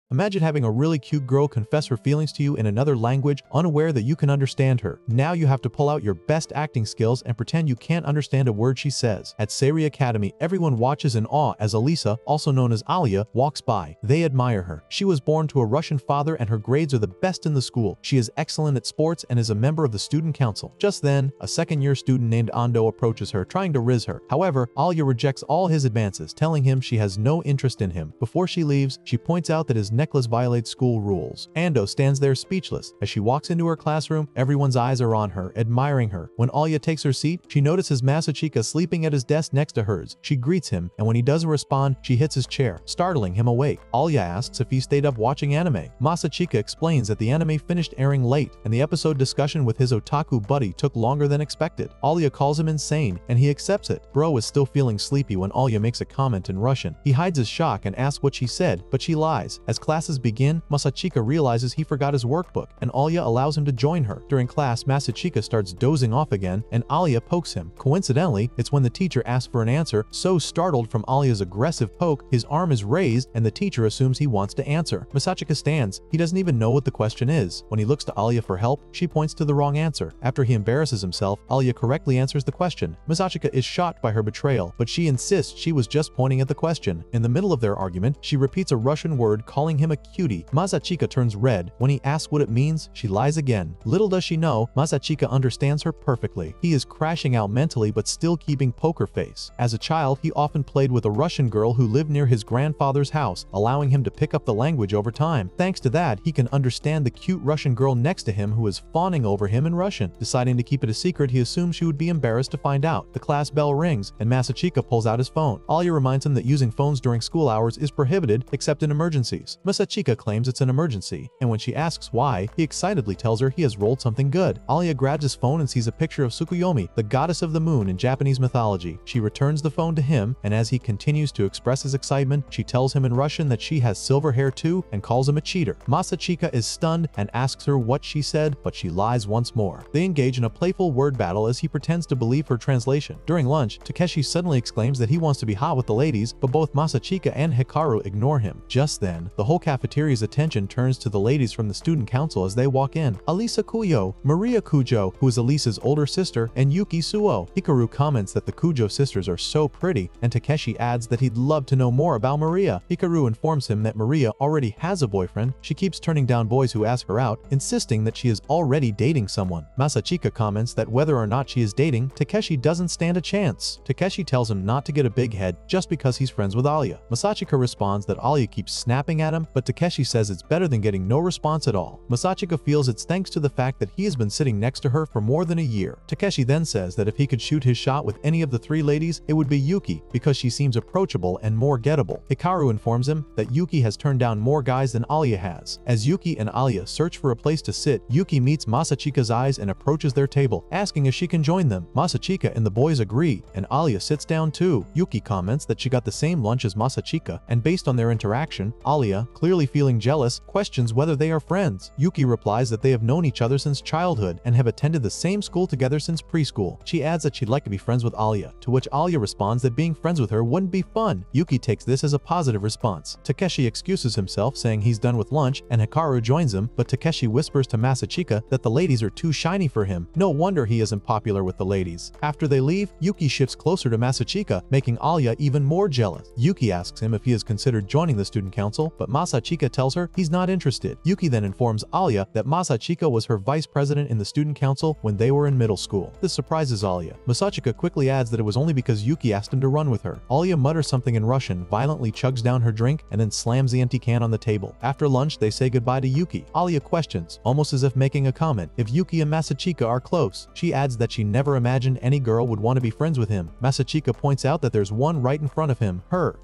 Imagine having a really cute girl confess her feelings to you in another language, unaware that you can understand her. Now you have to pull out your best acting skills and pretend you can't understand a word she says. At Sari Academy, everyone watches in awe as Alisa, also known as Alya, walks by. They admire her. She was born to a Russian father and her grades are the best in the school. She is excellent at sports and is a member of the student council. Just then, a second-year student named Ando approaches her, trying to rizz her. However, Alya rejects all his advances, telling him she has no interest in him. Before she leaves, she points out that his necklace violates school rules. Ando stands there speechless. As she walks into her classroom, everyone's eyes are on her, admiring her. When Alya takes her seat, she notices Masachika sleeping at his desk next to hers. She greets him, and when he doesn't respond, she hits his chair, startling him awake. Alya asks if he stayed up watching anime. Masachika explains that the anime finished airing late, and the episode discussion with his otaku buddy took longer than expected. Alya calls him insane, and he accepts it. Bro is still feeling sleepy when Alya makes a comment in Russian. He hides his shock and asks what she said, but she lies. As classes begin, Masachika realizes he forgot his workbook, and Alya allows him to join her. During class, Masachika starts dozing off again, and Alya pokes him. Coincidentally, it's when the teacher asks for an answer. So startled from Alya's aggressive poke, his arm is raised, and the teacher assumes he wants to answer. Masachika stands. He doesn't even know what the question is. When he looks to Alya for help, she points to the wrong answer. After he embarrasses himself, Alya correctly answers the question. Masachika is shocked by her betrayal, but she insists she was just pointing at the question. In the middle of their argument, she repeats a Russian word, calling him a cutie. Masachika turns red. When he asks what it means, she lies again. Little does she know, Masachika understands her perfectly. He is crashing out mentally but still keeping poker face. As a child, he often played with a Russian girl who lived near his grandfather's house, allowing him to pick up the language over time. Thanks to that, he can understand the cute Russian girl next to him who is fawning over him in Russian. Deciding to keep it a secret, he assumes she would be embarrassed to find out. The class bell rings, and Masachika pulls out his phone. Alya reminds him that using phones during school hours is prohibited, except in emergencies. Masachika claims it's an emergency, and when she asks why, he excitedly tells her he has rolled something good. Alya grabs his phone and sees a picture of Tsukuyomi, the goddess of the moon in Japanese mythology. She returns the phone to him, and as he continues to express his excitement, she tells him in Russian that she has silver hair too and calls him a cheater. Masachika is stunned and asks her what she said, but she lies once more. They engage in a playful word battle as he pretends to believe her translation. During lunch, Takeshi suddenly exclaims that he wants to be hot with the ladies, but both Masachika and Hikaru ignore him. Just then, the whole cafeteria's attention turns to the ladies from the student council as they walk in. Alisa Kuyo, Maria Kujo, who is Alisa's older sister, and Yuki Suo. Hikaru comments that the Kujo sisters are so pretty, and Takeshi adds that he'd love to know more about Maria. Hikaru informs him that Maria already has a boyfriend. She keeps turning down boys who ask her out, insisting that she is already dating someone. Masachika comments that whether or not she is dating, Takeshi doesn't stand a chance. Takeshi tells him not to get a big head just because he's friends with Alya. Masachika responds that Alya keeps snapping at him, but Takeshi says it's better than getting no response at all. Masachika feels it's thanks to the fact that he has been sitting next to her for more than a year. Takeshi then says that if he could shoot his shot with any of the three ladies, it would be Yuki, because she seems approachable and more gettable. Hikaru informs him that Yuki has turned down more guys than Alya has. As Yuki and Alya search for a place to sit, Yuki meets Masachika's eyes and approaches their table, asking if she can join them. Masachika and the boys agree, and Alya sits down too. Yuki comments that she got the same lunch as Masachika, and based on their interaction, Alya, clearly feeling jealous, questions whether they are friends. Yuki replies that they have known each other since childhood and have attended the same school together since preschool. She adds that she'd like to be friends with Alya, to which Alya responds that being friends with her wouldn't be fun. Yuki takes this as a positive response. Takeshi excuses himself, saying he's done with lunch, and Hikaru joins him, but Takeshi whispers to Masachika that the ladies are too shiny for him. No wonder he isn't popular with the ladies. After they leave, Yuki shifts closer to Masachika, making Alya even more jealous. Yuki asks him if he has considered joining the student council, but Masachika tells her he's not interested. Yuki then informs Alya that Masachika was her vice president in the student council when they were in middle school. This surprises Alya. Masachika quickly adds that it was only because Yuki asked him to run with her. Alya mutters something in Russian, violently chugs down her drink, and then slams the empty can on the table. After lunch, they say goodbye to Yuki. Alya questions, almost as if making a comment, if Yuki and Masachika are close. She adds that she never imagined any girl would want to be friends with him. Masachika points out that there's one right in front of him, her.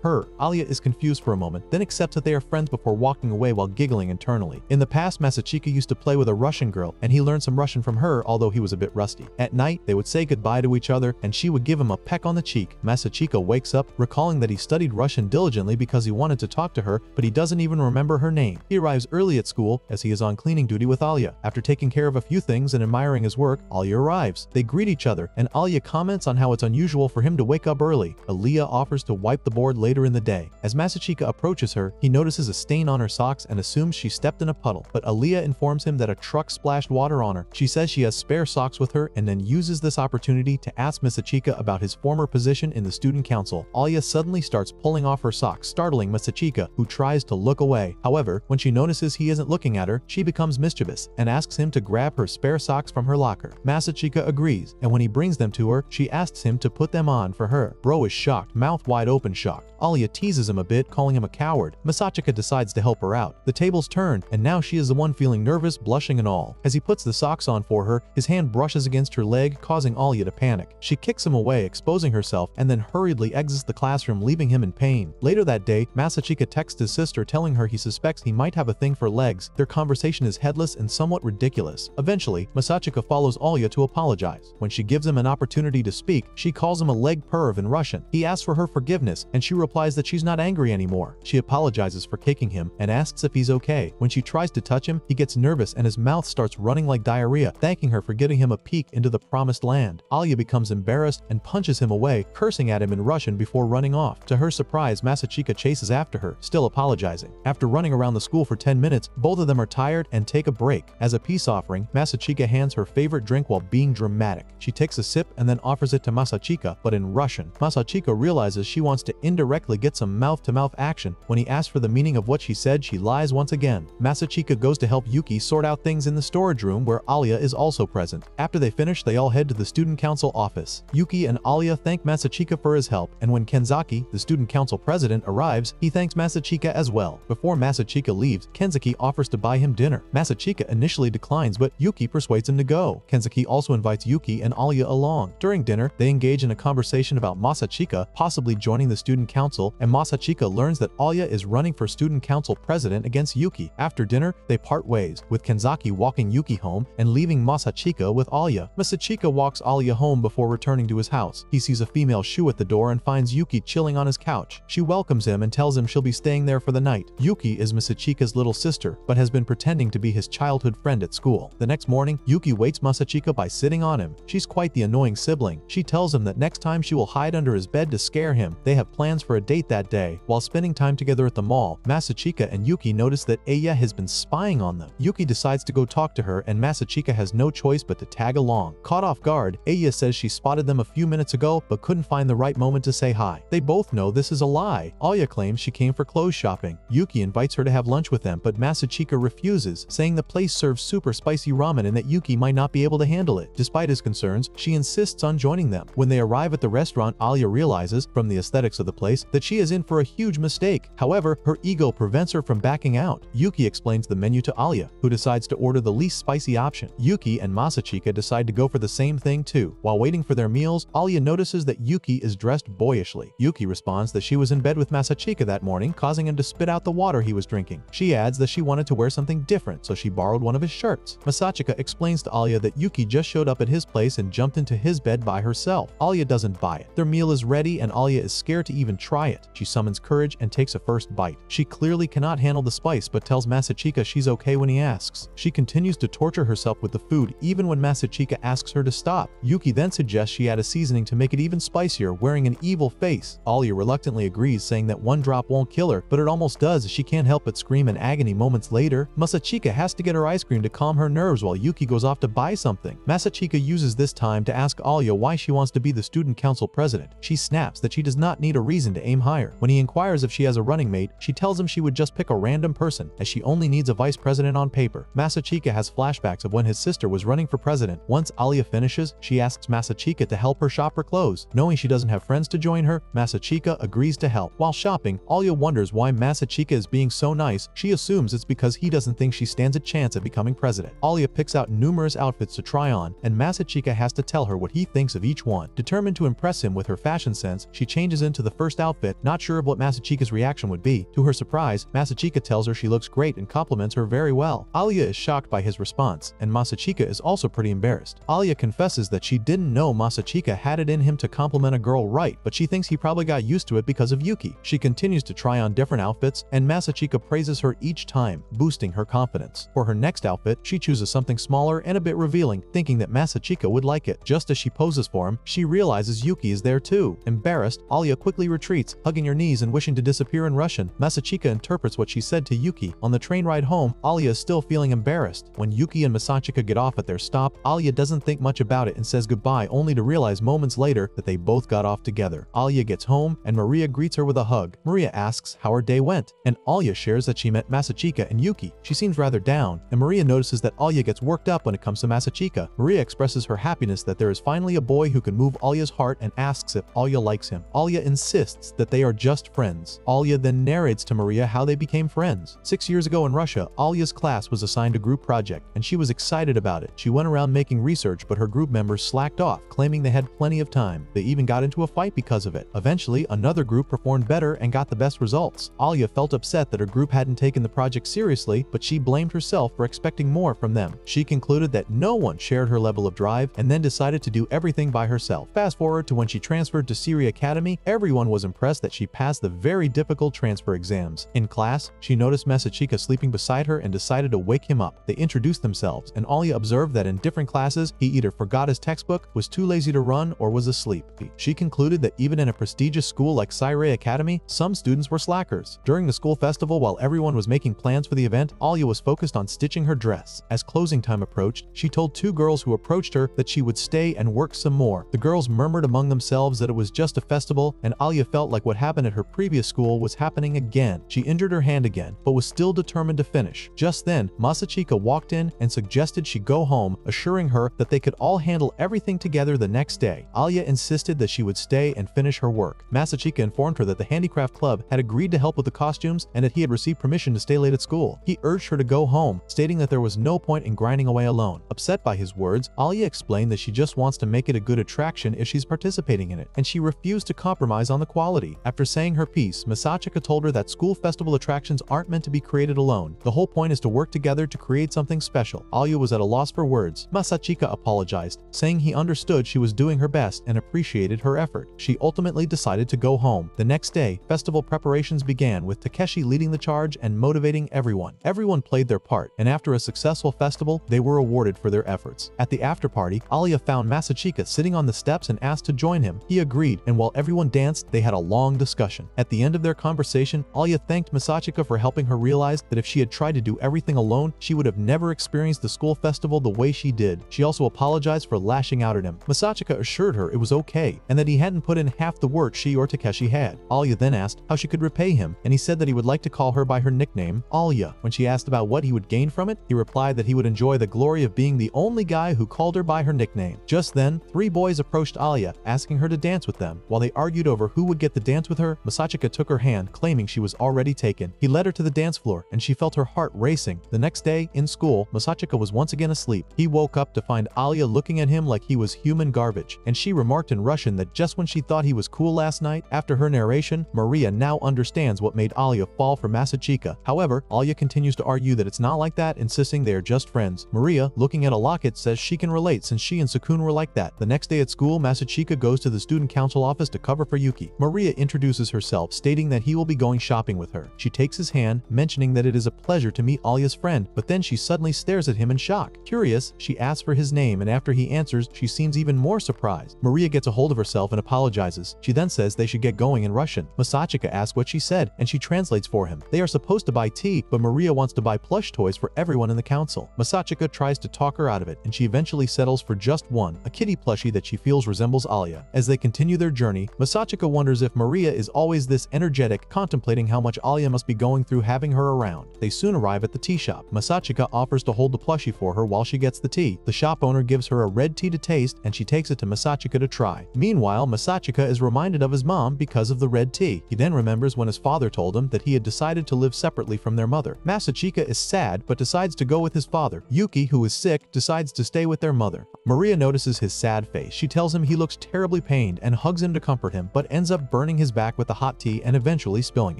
Her. Alya is confused for a moment, then accepts that they are friends before walking away while giggling internally. In the past, Masachika used to play with a Russian girl, and he learned some Russian from her, although he was a bit rusty. At night, they would say goodbye to each other, and she would give him a peck on the cheek. Masachika wakes up, recalling that he studied Russian diligently because he wanted to talk to her, but he doesn't even remember her name. He arrives early at school, as he is on cleaning duty with Alya. After taking care of a few things and admiring his work, Alya arrives. They greet each other, and Alya comments on how it's unusual for him to wake up early. Aliya offers to wipe the board later in the day. As Masachika approaches her, he He notices a stain on her socks and assumes she stepped in a puddle, but Aliya informs him that a truck splashed water on her. She says she has spare socks with her and then uses this opportunity to ask Masachika about his former position in the student council. Alya suddenly starts pulling off her socks, startling Masachika, who tries to look away. However, when she notices he isn't looking at her, she becomes mischievous and asks him to grab her spare socks from her locker. Masachika agrees, and when he brings them to her, she asks him to put them on for her. Bro is shocked, mouth wide open shocked. Alya teases him a bit, calling him a coward. Masachika decides to help her out. The tables turn, and now she is the one feeling nervous, blushing and all. As he puts the socks on for her, his hand brushes against her leg, causing Alya to panic. She kicks him away, exposing herself, and then hurriedly exits the classroom, leaving him in pain. Later that day, Masachika texts his sister telling her he suspects he might have a thing for legs. Their conversation is headless and somewhat ridiculous. Eventually, Masachika follows Alya to apologize. When she gives him an opportunity to speak, she calls him a leg perv in Russian. He asks for her forgiveness, and she replies that she's not angry anymore. She apologizes for kicking him and asks if he's okay. When she tries to touch him, he gets nervous and his mouth starts running like diarrhea, thanking her for giving him a peek into the promised land. Alya becomes embarrassed and punches him away, cursing at him in Russian before running off. To her surprise, Masachika chases after her, still apologizing. After running around the school for 10 minutes, both of them are tired and take a break. As a peace offering, Masachika hands her favorite drink while being dramatic. She takes a sip and then offers it to Masachika, but in Russian. Masachika realizes she wants to indirectly get some mouth-to-mouth action. When he asks for the meaning of what she said, she lies once again. Masachika goes to help Yuki sort out things in the storage room where Alya is also present. After they finish, they all head to the student council office. Yuki and Alya thank Masachika for his help, and when Kenzaki, the student council president, arrives, he thanks Masachika as well. Before Masachika leaves, Kenzaki offers to buy him dinner. Masachika initially declines, but Yuki persuades him to go. Kenzaki also invites Yuki and Alya along. During dinner, they engage in a conversation about Masachika possibly joining the student council, and Masachika learns that Alya is running for student council president against Yuki. After dinner, they part ways, with Kenzaki walking Yuki home and leaving Masachika with Alya. Masachika walks Alya home before returning to his house. He sees a female shoe at the door and finds Yuki chilling on his couch. She welcomes him and tells him she'll be staying there for the night. Yuki is Masachika's little sister, but has been pretending to be his childhood friend at school. The next morning, Yuki wakes Masachika by sitting on him. She's quite the annoying sibling. She tells him that next time she will hide under his bed to scare him. They have plans for a date that day. While spending time together at the mall, Masachika and Yuki notice that Alya has been spying on them. Yuki decides to go talk to her, and Masachika has no choice but to tag along. Caught off guard, Alya says she spotted them a few minutes ago but couldn't find the right moment to say hi. They both know this is a lie. Alya claims she came for clothes shopping. Yuki invites her to have lunch with them, but Masachika refuses, saying the place serves super spicy ramen and that Yuki might not be able to handle it. Despite his concerns, she insists on joining them. When they arrive at the restaurant, Alya realizes, from the aesthetics of the place, that she is in for a huge mistake. However, her ego prevents her from backing out. Yuki explains the menu to Alya, who decides to order the least spicy option. Yuki and Masachika decide to go for the same thing too. While waiting for their meals, Alya notices that Yuki is dressed boyishly. Yuki responds that she was in bed with Masachika that morning, causing him to spit out the water he was drinking. She adds that she wanted to wear something different, so she borrowed one of his shirts. Masachika explains to Alya that Yuki just showed up at his place and jumped into his bed by herself. Alya doesn't buy it. Their meal is ready and Alya is scared to even try it. She summons courage and takes a first bite. She clearly cannot handle the spice but tells Masachika she's okay when he asks. She continues to torture herself with the food even when Masachika asks her to stop. Yuki then suggests she add a seasoning to make it even spicier, wearing an evil face. Alya reluctantly agrees, saying that one drop won't kill her, but it almost does as she can't help but scream in agony moments later. Masachika has to get her ice cream to calm her nerves while Yuki goes off to buy something. Masachika uses this time to ask Alya why she wants to be the student council president. She snaps that she does not need a reason to aim higher. When he inquires if she has a running mate, she tells him she would just pick a random person, as she only needs a vice president on paper. Masachika has flashbacks of when his sister was running for president. Once Alya finishes, she asks Masachika to help her shop for clothes. Knowing she doesn't have friends to join her, Masachika agrees to help. While shopping, Alya wonders why Masachika is being so nice. She assumes it's because he doesn't think she stands a chance at becoming president. Alya picks out numerous outfits to try on, and Masachika has to tell her what he thinks of each one. Determined to impress him with her fashion sense, she changes into the first outfit, not sure of what Masachika's reaction would be. To her surprise, Masachika tells her she looks great and compliments her very well. Alya is shocked by his response, and Masachika is also pretty embarrassed. Alya confesses that she didn't know Masachika had it in him to compliment a girl right, but she thinks he probably got used to it because of Yuki. She continues to try on different outfits, and Masachika praises her each time, boosting her confidence. For her next outfit, she chooses something smaller and a bit revealing, thinking that Masachika would like it. Just as she poses for him, she realizes Yuki is there too. Embarrassed, Alya quickly retreats, hugging her knees and wishing to disappear in Russian. Masachika interprets what she said to Yuki. On the train ride home, Alya is still feeling embarrassed. When Yuki and Masachika get off at their stop, Alya doesn't think much about it and says goodbye, only to realize moments later that they both got off together. Alya gets home and Maria greets her with a hug. Maria asks how her day went, and Alya shares that she met Masachika and Yuki. She seems rather down, and Maria notices that Alya gets worked up when it comes to Masachika. Maria expresses her happiness that there is finally a boy who can move Alya's heart and asks if Alya likes him. Alya insists that they are just friends. Alya then narrates to Maria how they became friends. 6 years ago in Russia, Alya's class was assigned a group project, and she was excited about it. She went around making research, but her group members slacked off, claiming they had plenty of time. They even got into a fight because of it. Eventually, another group performed better and got the best results. Alya felt upset that her group hadn't taken the project seriously, but she blamed herself for expecting more from them. She concluded that no one shared her level of drive and then decided to do everything by herself. Fast forward to when she transferred to Syria Academy, everyone was impressed that she passed the very difficult transfer exams. In class, she noticed Masachika sleeping beside her and decided to wake him up. They introduced themselves, and Alya observed that in different classes, he either forgot his textbook, was too lazy to run, or was asleep. She concluded that even in a prestigious school like Syria Academy, some students were slackers. During the school festival, while everyone was making plans for the event, Alya was focused on stitching her dress. As closing time approached, she told 2 girls who approached her that she would stay and work some more. The girls murmured among themselves that it was just a festival, and Alya felt like what happened at her previous school was happening again. She injured her hand again, but was still determined to finish. Just then, Masachika walked in and suggested she go home, assuring her that they could all handle everything together the next day. Alya insisted that she would stay and finish her work. Masachika informed her that the handicraft club had agreed to help with the costumes and that he had received permission to stay late at school. He urged her to go home, stating that there was no point in grinding away alone. Upset by his words, Alya explained that she just wants to make it a good attraction if she's participating in it, and she refused to compromise on the quality. After saying her piece, Masachika told her that school festival attractions aren't meant to be created alone. The whole point is to work together to create something special. Alya was at a loss for words. Masachika apologized, saying he understood she was doing her best and appreciated her effort. She ultimately decided to go home. The next day, festival preparations began, with Takeshi leading the charge and motivating everyone. Everyone played their part, and after a successful festival, they were awarded for their efforts. At the after-party, Alya found Masachika sitting on the steps and asked to join him. He agreed, and while everyone danced, they had a long discussion. At the end of their conversation, Alya thanked Masachika for helping her realize that if she had tried to do everything alone, she would have never experienced the school festival the way she did. She also apologized for lashing out at him. Masachika assured her it was okay, and that he hadn't put in half the work she or Takeshi had. Alya then asked how she could repay him, and he said that he would like to call her by her nickname, Alya. When she asked about what he would gain from it, he replied that he would enjoy the glory of being the only guy who called her by her nickname. Just then, 3 boys approached Alya, asking her to dance with them. While they argued over who would get the dance with her, Masachika took her hand, claiming she was already taken. He led her to the dance floor, and she felt her heart racing. The next day, in school, Masachika was once again asleep. He woke up to find Alya looking at him like he was human garbage, and she remarked in Russian that just when she thought he was cool last night, after her narration, Maria now understands what made Alya fall for Masachika. However, Alya continues to argue that it's not like that, insisting they are just friends. Maria, looking at a locket, says she can relate since she and Sukun were like that. The next day at school, Masachika goes to the student council office to cover for Yuki. Maria introduces herself, stating that he will be going shopping with her. She takes his hand, mentioning that it is a pleasure to meet Alya's friend, but then she suddenly stares at him in shock. Curious, she asks for his name, and after he answers, she seems even more surprised. Maria gets a hold of herself and apologizes. She then says they should get going in Russian. Masachika asks what she said, and she translates for him. They are supposed to buy tea, but Maria wants to buy plush toys for everyone in the council. Masachika tries to talk her out of it, and she eventually settles for just one, a kitty plushie that she feels resembles Alya. As they continue their journey, Masachika wonders if Maria is always this energetic, contemplating how much Alya must be going through having her around. They soon arrive at the tea shop. Masachika offers to hold the plushie for her while she gets the tea. The shop owner gives her a red tea to taste, and she takes it to Masachika to try. Meanwhile, Masachika is reminded of his mom because of the red tea. He then remembers when his father told him that he had decided to live separately from their mother. Masachika is sad but decides to go with his father. Yuki, who is sick, decides to stay with their mother. Maria notices his sad face. She tells him he looks terribly pained and hugs him to comfort him, but ends up burning his back with the hot tea and eventually spilling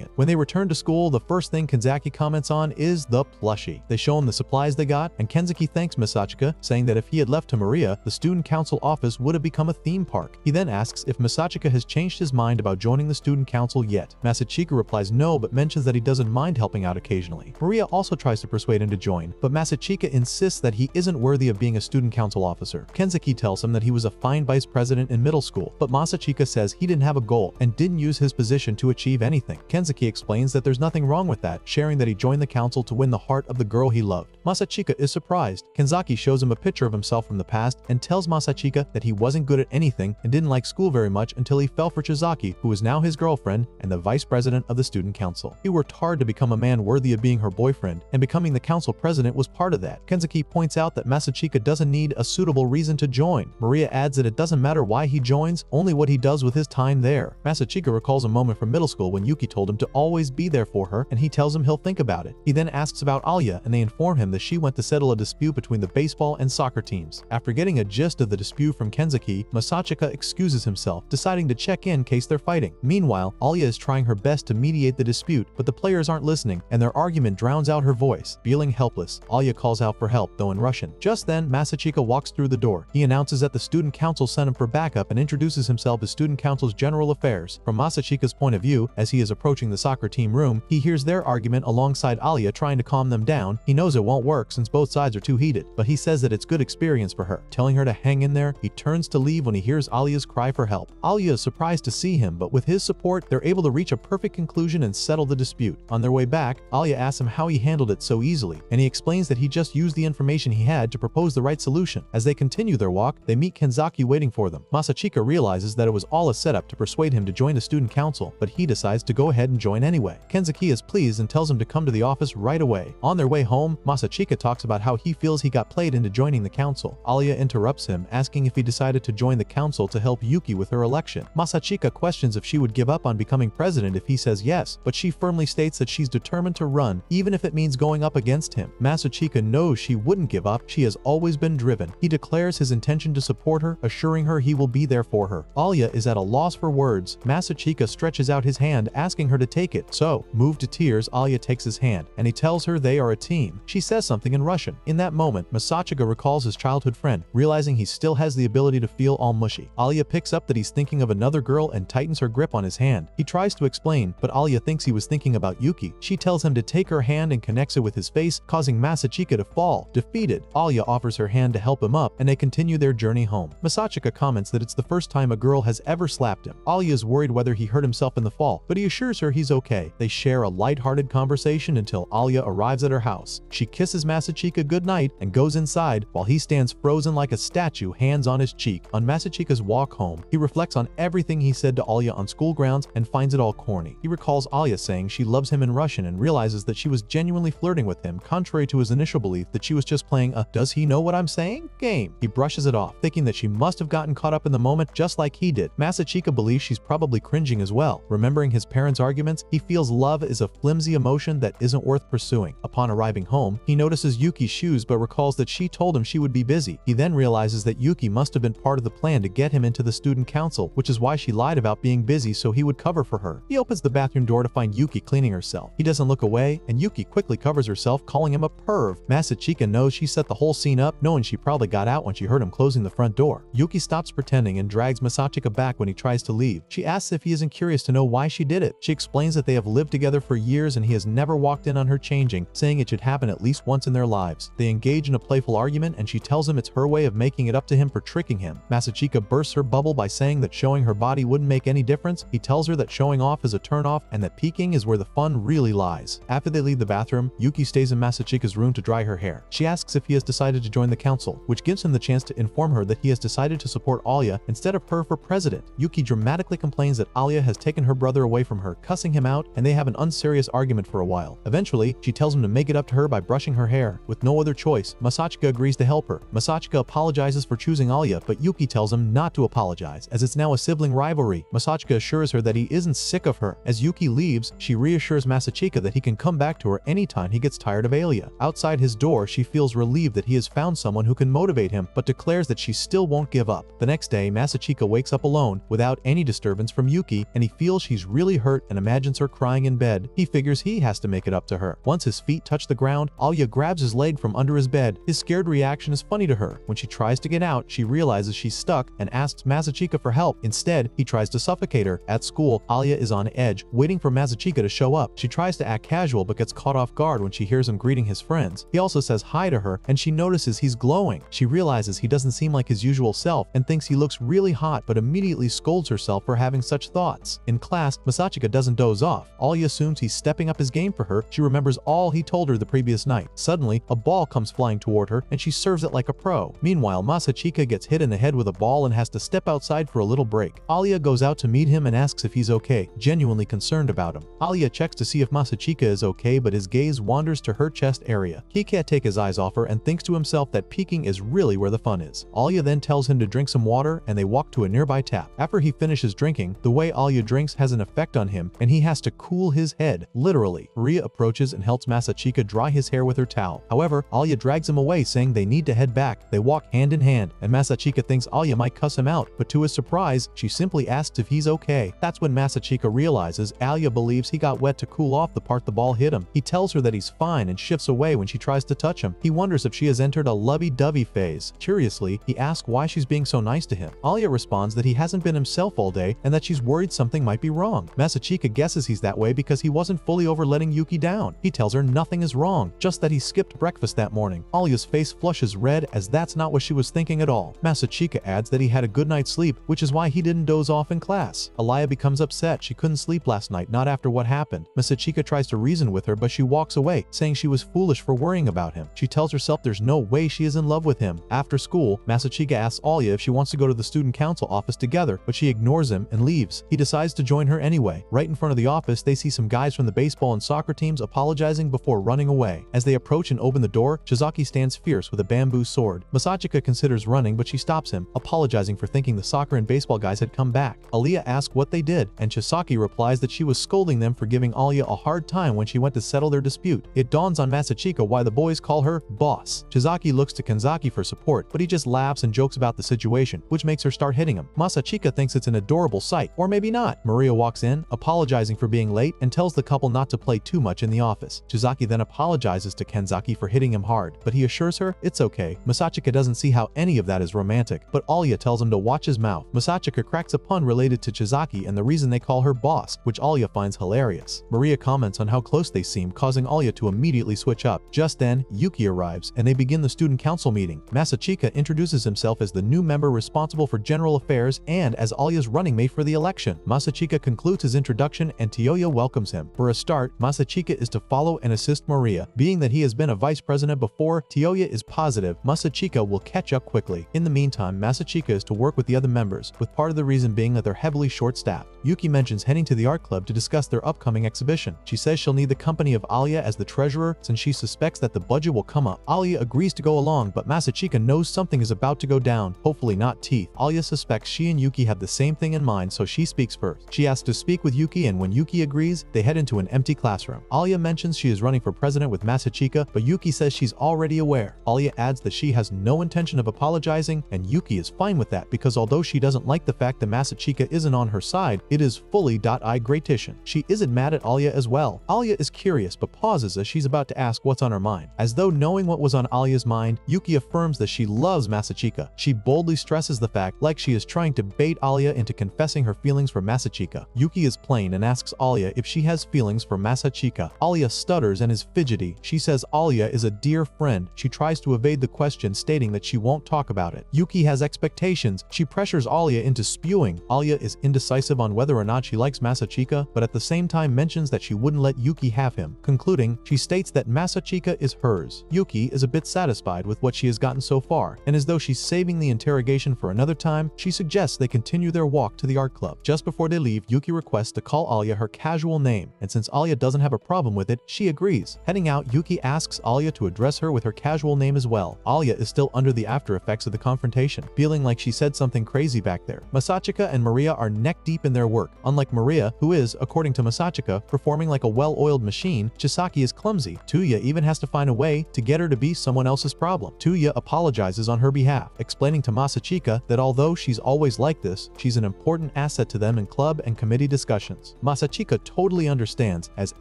it. When they return to school, the first thing Kenzaki comments on is the plushie. They show him the supplies they got, and Kenzaki thanks Masachika, saying that if he had left to Maria, the student council office would have become a theme park. He then asks if Masachika has changed his mind about joining the student council yet. Masachika replies no, but mentions that he doesn't mind helping out occasionally. Maria also tries to persuade him to join, but Masachika insists that he isn't worthy of being a student council officer. Kenzaki tells him that he was a fine vice president in middle school, but Masachika says he didn't have a goal and didn't use his position to achieve anything. Kenzaki Kensuke explains that there's nothing wrong with that, sharing that he joined the council to win the heart of the girl he loved. Masachika is surprised. Kenzaki shows him a picture of himself from the past and tells Masachika that he wasn't good at anything and didn't like school very much until he fell for Chizaki, who is now his girlfriend and the vice president of the student council. He worked hard to become a man worthy of being her boyfriend, and becoming the council president was part of that. Kensuke points out that Masachika doesn't need a suitable reason to join. Maria adds that it doesn't matter why he joins, only what he does with his time there. Masachika recalls a moment from middle school when Yuki told him to always be there for her, and he tells him he'll think about it. He then asks about Alya, and they inform him that she went to settle a dispute between the baseball and soccer teams. After getting a gist of the dispute from Kensuke, Masachika excuses himself, deciding to check in case they're fighting. Meanwhile, Alya is trying her best to mediate the dispute, but the players aren't listening, and their argument drowns out her voice. Feeling helpless, Alya calls out for help, though in Russian. Just then, Masachika walks through the door. He announces that the student council sent him for backup and introduces himself as student council's general affairs. From Masachika's point of view, as he is approaching the soccer team room, he hears their argument alongside Alya trying to calm them down. He knows it won't work since both sides are too heated, but he says that it's good experience for her. Telling her to hang in there, he turns to leave when he hears Alya's cry for help. Alya is surprised to see him, but with his support, they're able to reach a perfect conclusion and settle the dispute. On their way back, Alya asks him how he handled it so easily, and he explains that he just used the information he had to propose the right solution. As they continue their walk, they meet Kenzaki waiting for them. Masachika realizes that it was all a setup to persuade him to join the student council, but he decides to go ahead and join anyway. Kensuke is pleased and tells him to come to the office right away. On their way home, Masachika talks about how he feels he got played into joining the council. Alya interrupts him, asking if he decided to join the council to help Yuki with her election. Masachika questions if she would give up on becoming president if he says yes, but she firmly states that she's determined to run, even if it means going up against him. Masachika knows she wouldn't give up. She has always been driven. He declares his intention to support her, assuring her he will be there for her. Alya is at a loss for words. Masachika stretches out his hand, asking her to take it. So, moved to tears, Alya takes his hand, and he tells her they are a team. She says something in Russian. In that moment, Masachika recalls his childhood friend, realizing he still has the ability to feel all mushy. Alya picks up that he's thinking of another girl and tightens her grip on his hand. He tries to explain, but Alya thinks he was thinking about Yuki. She tells him to take her hand and connects it with his face, causing Masachika to fall. Defeated, Alya offers her hand to help him up, and they continue their journey home. Masachika comments that it's the first time a girl has ever slapped him. Alya is worried whether he hurt himself in the fall, but he assures her he's okay. They share a light-hearted conversation until Alya arrives at her house. She kisses Masachika goodnight and goes inside, while he stands frozen like a statue, hands on his cheek. On Masachika's walk home, he reflects on everything he said to Alya on school grounds and finds it all corny. He recalls Alya saying she loves him in Russian and realizes that she was genuinely flirting with him, contrary to his initial belief that she was just playing a "does he know what I'm saying?" game. He brushes it off, thinking that she must have gotten caught up in the moment just like he did. Masachika believes she's probably cringing as well. Remembering his parents' arguments, he feels love is a flimsy emotion that isn't worth pursuing. Upon arriving home, he notices Yuki's shoes but recalls that she told him she would be busy. He then realizes that Yuki must have been part of the plan to get him into the student council, which is why she lied about being busy so he would cover for her. He opens the bathroom door to find Yuki cleaning herself. He doesn't look away, and Yuki quickly covers herself, calling him a perv. Masachika knows she set the whole scene up, knowing she probably got out when she heard him closing the front door. Yuki stops pretending and drags Masachika back when he tries to leave. She asks if he isn't curious to know why she did it. She explains that they have lived together for years and he has never walked in on her changing, saying it should happen at least once in their lives. They engage in a playful argument and she tells him it's her way of making it up to him for tricking him. Masachika bursts her bubble by saying that showing her body wouldn't make any difference. He tells her that showing off is a turnoff and that peeking is where the fun really lies. After they leave the bathroom, Yuki stays in Masachika's room to dry her hair. She asks if he has decided to join the council, which gives him the chance to inform her that he has decided to support Alya instead of her for president. Yuki dramatically complains that Alya has taken her brother away from her, cussing him out, and they have an unserious argument for a while. Eventually, she tells him to make it up to her by brushing her hair. With no other choice, Masachika agrees to help her. Masachika apologizes for choosing Alya, but Yuki tells him not to apologize, as it's now a sibling rivalry. Masachika assures her that he isn't sick of her. As Yuki leaves, she reassures Masachika that he can come back to her anytime he gets tired of Alya. Outside his door, she feels relieved that he has found someone who can motivate him, but declares that she still won't give up. The next day, Masachika wakes up alone, without any disturbance from Yuki, and he feels she's really hurt and imagines her crying in bed. He figures he has to make it up to her. Once his feet touch the ground, Alya grabs his leg from under his bed. His scared reaction is funny to her. When she tries to get out, she realizes she's stuck and asks Masachika for help. Instead, he tries to suffocate her. At school, Alya is on edge, waiting for Masachika to show up. She tries to act casual but gets caught off guard when she hears him greeting his friends. He also says hi to her, and she notices he's glowing. She realizes he doesn't seem like his usual self and thinks he looks really hot, but immediately scolds herself for having such thoughts. In class, Masachika doesn't doesn't doze off. Alya assumes he's stepping up his game for her. She remembers all he told her the previous night. Suddenly, a ball comes flying toward her, and she serves it like a pro. Meanwhile, Masachika gets hit in the head with a ball and has to step outside for a little break. Alya goes out to meet him and asks if he's okay, genuinely concerned about him. Alya checks to see if Masachika is okay, but his gaze wanders to her chest area. He can't take his eyes off her and thinks to himself that peeking is really where the fun is. Alya then tells him to drink some water, and they walk to a nearby tap. After he finishes drinking, the way Alya drinks has an effect on him, and he has to cool his head, literally. Maria approaches and helps Masachika dry his hair with her towel. However, Alya drags him away, saying they need to head back. They walk hand in hand, and Masachika thinks Alya might cuss him out, but to his surprise, she simply asks if he's okay. That's when Masachika realizes Alya believes he got wet to cool off the part the ball hit him. He tells her that he's fine and shifts away when she tries to touch him. He wonders if she has entered a lovey-dovey phase. Curiously, he asks why she's being so nice to him. Alya responds that he hasn't been himself all day and that she's worried something might be wrong. Masachika guesses he's that way because he wasn't fully over letting Yuki down. He tells her nothing is wrong, just that he skipped breakfast that morning. Alya's face flushes red as that's not what she was thinking at all. Masachika adds that he had a good night's sleep, which is why he didn't doze off in class. Aliya becomes upset. She couldn't sleep last night, not after what happened. Masachika tries to reason with her, but she walks away, saying she was foolish for worrying about him. She tells herself there's no way she is in love with him. After school, Masachika asks Alya if she wants to go to the student council office together, but she ignores him and leaves. He decides to join her anyway. Right in front of the office, they see some guys from the baseball and soccer teams apologizing before running away. As they approach and open the door, Shizaki stands fierce with a bamboo sword. Masachika considers running, but she stops him, apologizing for thinking the soccer and baseball guys had come back. Aliya asks what they did, and Chisaki replies that she was scolding them for giving Alya a hard time when she went to settle their dispute. It dawns on Masachika why the boys call her boss. Shizaki looks to Kanzaki for support, but he just laughs and jokes about the situation, which makes her start hitting him. Masachika thinks it's an adorable sight, or maybe not. Maria walks in, apologizing for being late, and tells the couple not to play too much in the office. Shizaki then apologizes to Kanzaki for hitting him hard, but he assures her it's okay. Masachika doesn't see how any of that is romantic, but Alya tells him to watch his mouth. Masachika cracks a pun related to Shizaki and the reason they call her boss, which Alya finds hilarious. Maria comments on how close they seem, causing Alya to immediately switch up. Just then, Yuki arrives, and they begin the student council meeting. Masachika introduces himself as the new member responsible for general affairs and as Alya's running mate for the election. Masachika concludes his introduction and Tioya welcomes him. For a start, Masachika is to follow and assist Maria. Being that he has been a vice president before, Tioya is positive Masachika will catch up quickly. In the meantime, Masachika is to work with the other members, with part of the reason being that they're heavily short-staffed. Yuki mentions heading to the art club to discuss their upcoming exhibition. She says she'll need the company of Alya as the treasurer since she suspects that the budget will come up. Alya agrees to go along, but Masachika knows something is about to go down, hopefully not teeth. Alya suspects she and Yuki have the same thing in mind, so she speaks first. She asks to speak with Yuki, and when Yuki agrees, they head into an empty classroom. Alya mentions she is running for president with Masachika, but Yuki says she's already aware. Alya adds that she has no intention of apologizing, and Yuki is fine with that because although she doesn't like the fact that Masachika isn't on her side, it is fully gratification. She isn't mad at Alya as well. Alya is curious but pauses as she's about to ask what's on her mind. As though knowing what was on Alya's mind, Yuki affirms that she loves Masachika. She boldly stresses the fact like she is trying to bait Alya into confessing her feelings for Masachika. Yuki is plain and asks Alya if she has feelings for Masachika. Alya stutters and is fidgety. She says Alya is a dear friend. She tries to evade the question, stating that she won't talk about it. Yuki has expectations. She pressures Alya into spewing. Alya is indecisive on whether or not she likes Masachika, but at the same time mentions that she wouldn't let Yuki have him. Concluding, she states that Masachika is hers. Yuki is a bit satisfied with what she has gotten so far, and as though she's saving the interrogation for another time, she suggests they continue their walk to the art club. Just before they leave, Yuki requests to call Alya her casual name, and since Alya doesn't have a problem with it, she agrees. Heading out, Yuki asks Alya to address her with her casual name as well. Alya is still under the after effects of the confrontation, feeling like she said something crazy back there. Masachika and Maria are neck deep in their work. Unlike Maria, who is, according to Masachika, performing like a well-oiled machine, Chisaki is clumsy. Tuya even has to find a way to get her to be someone else's problem. Tuya apologizes on her behalf, explaining to Masachika that although she's always like this, she's an important asset to them in club and committee discussions. Masachika totally understands, as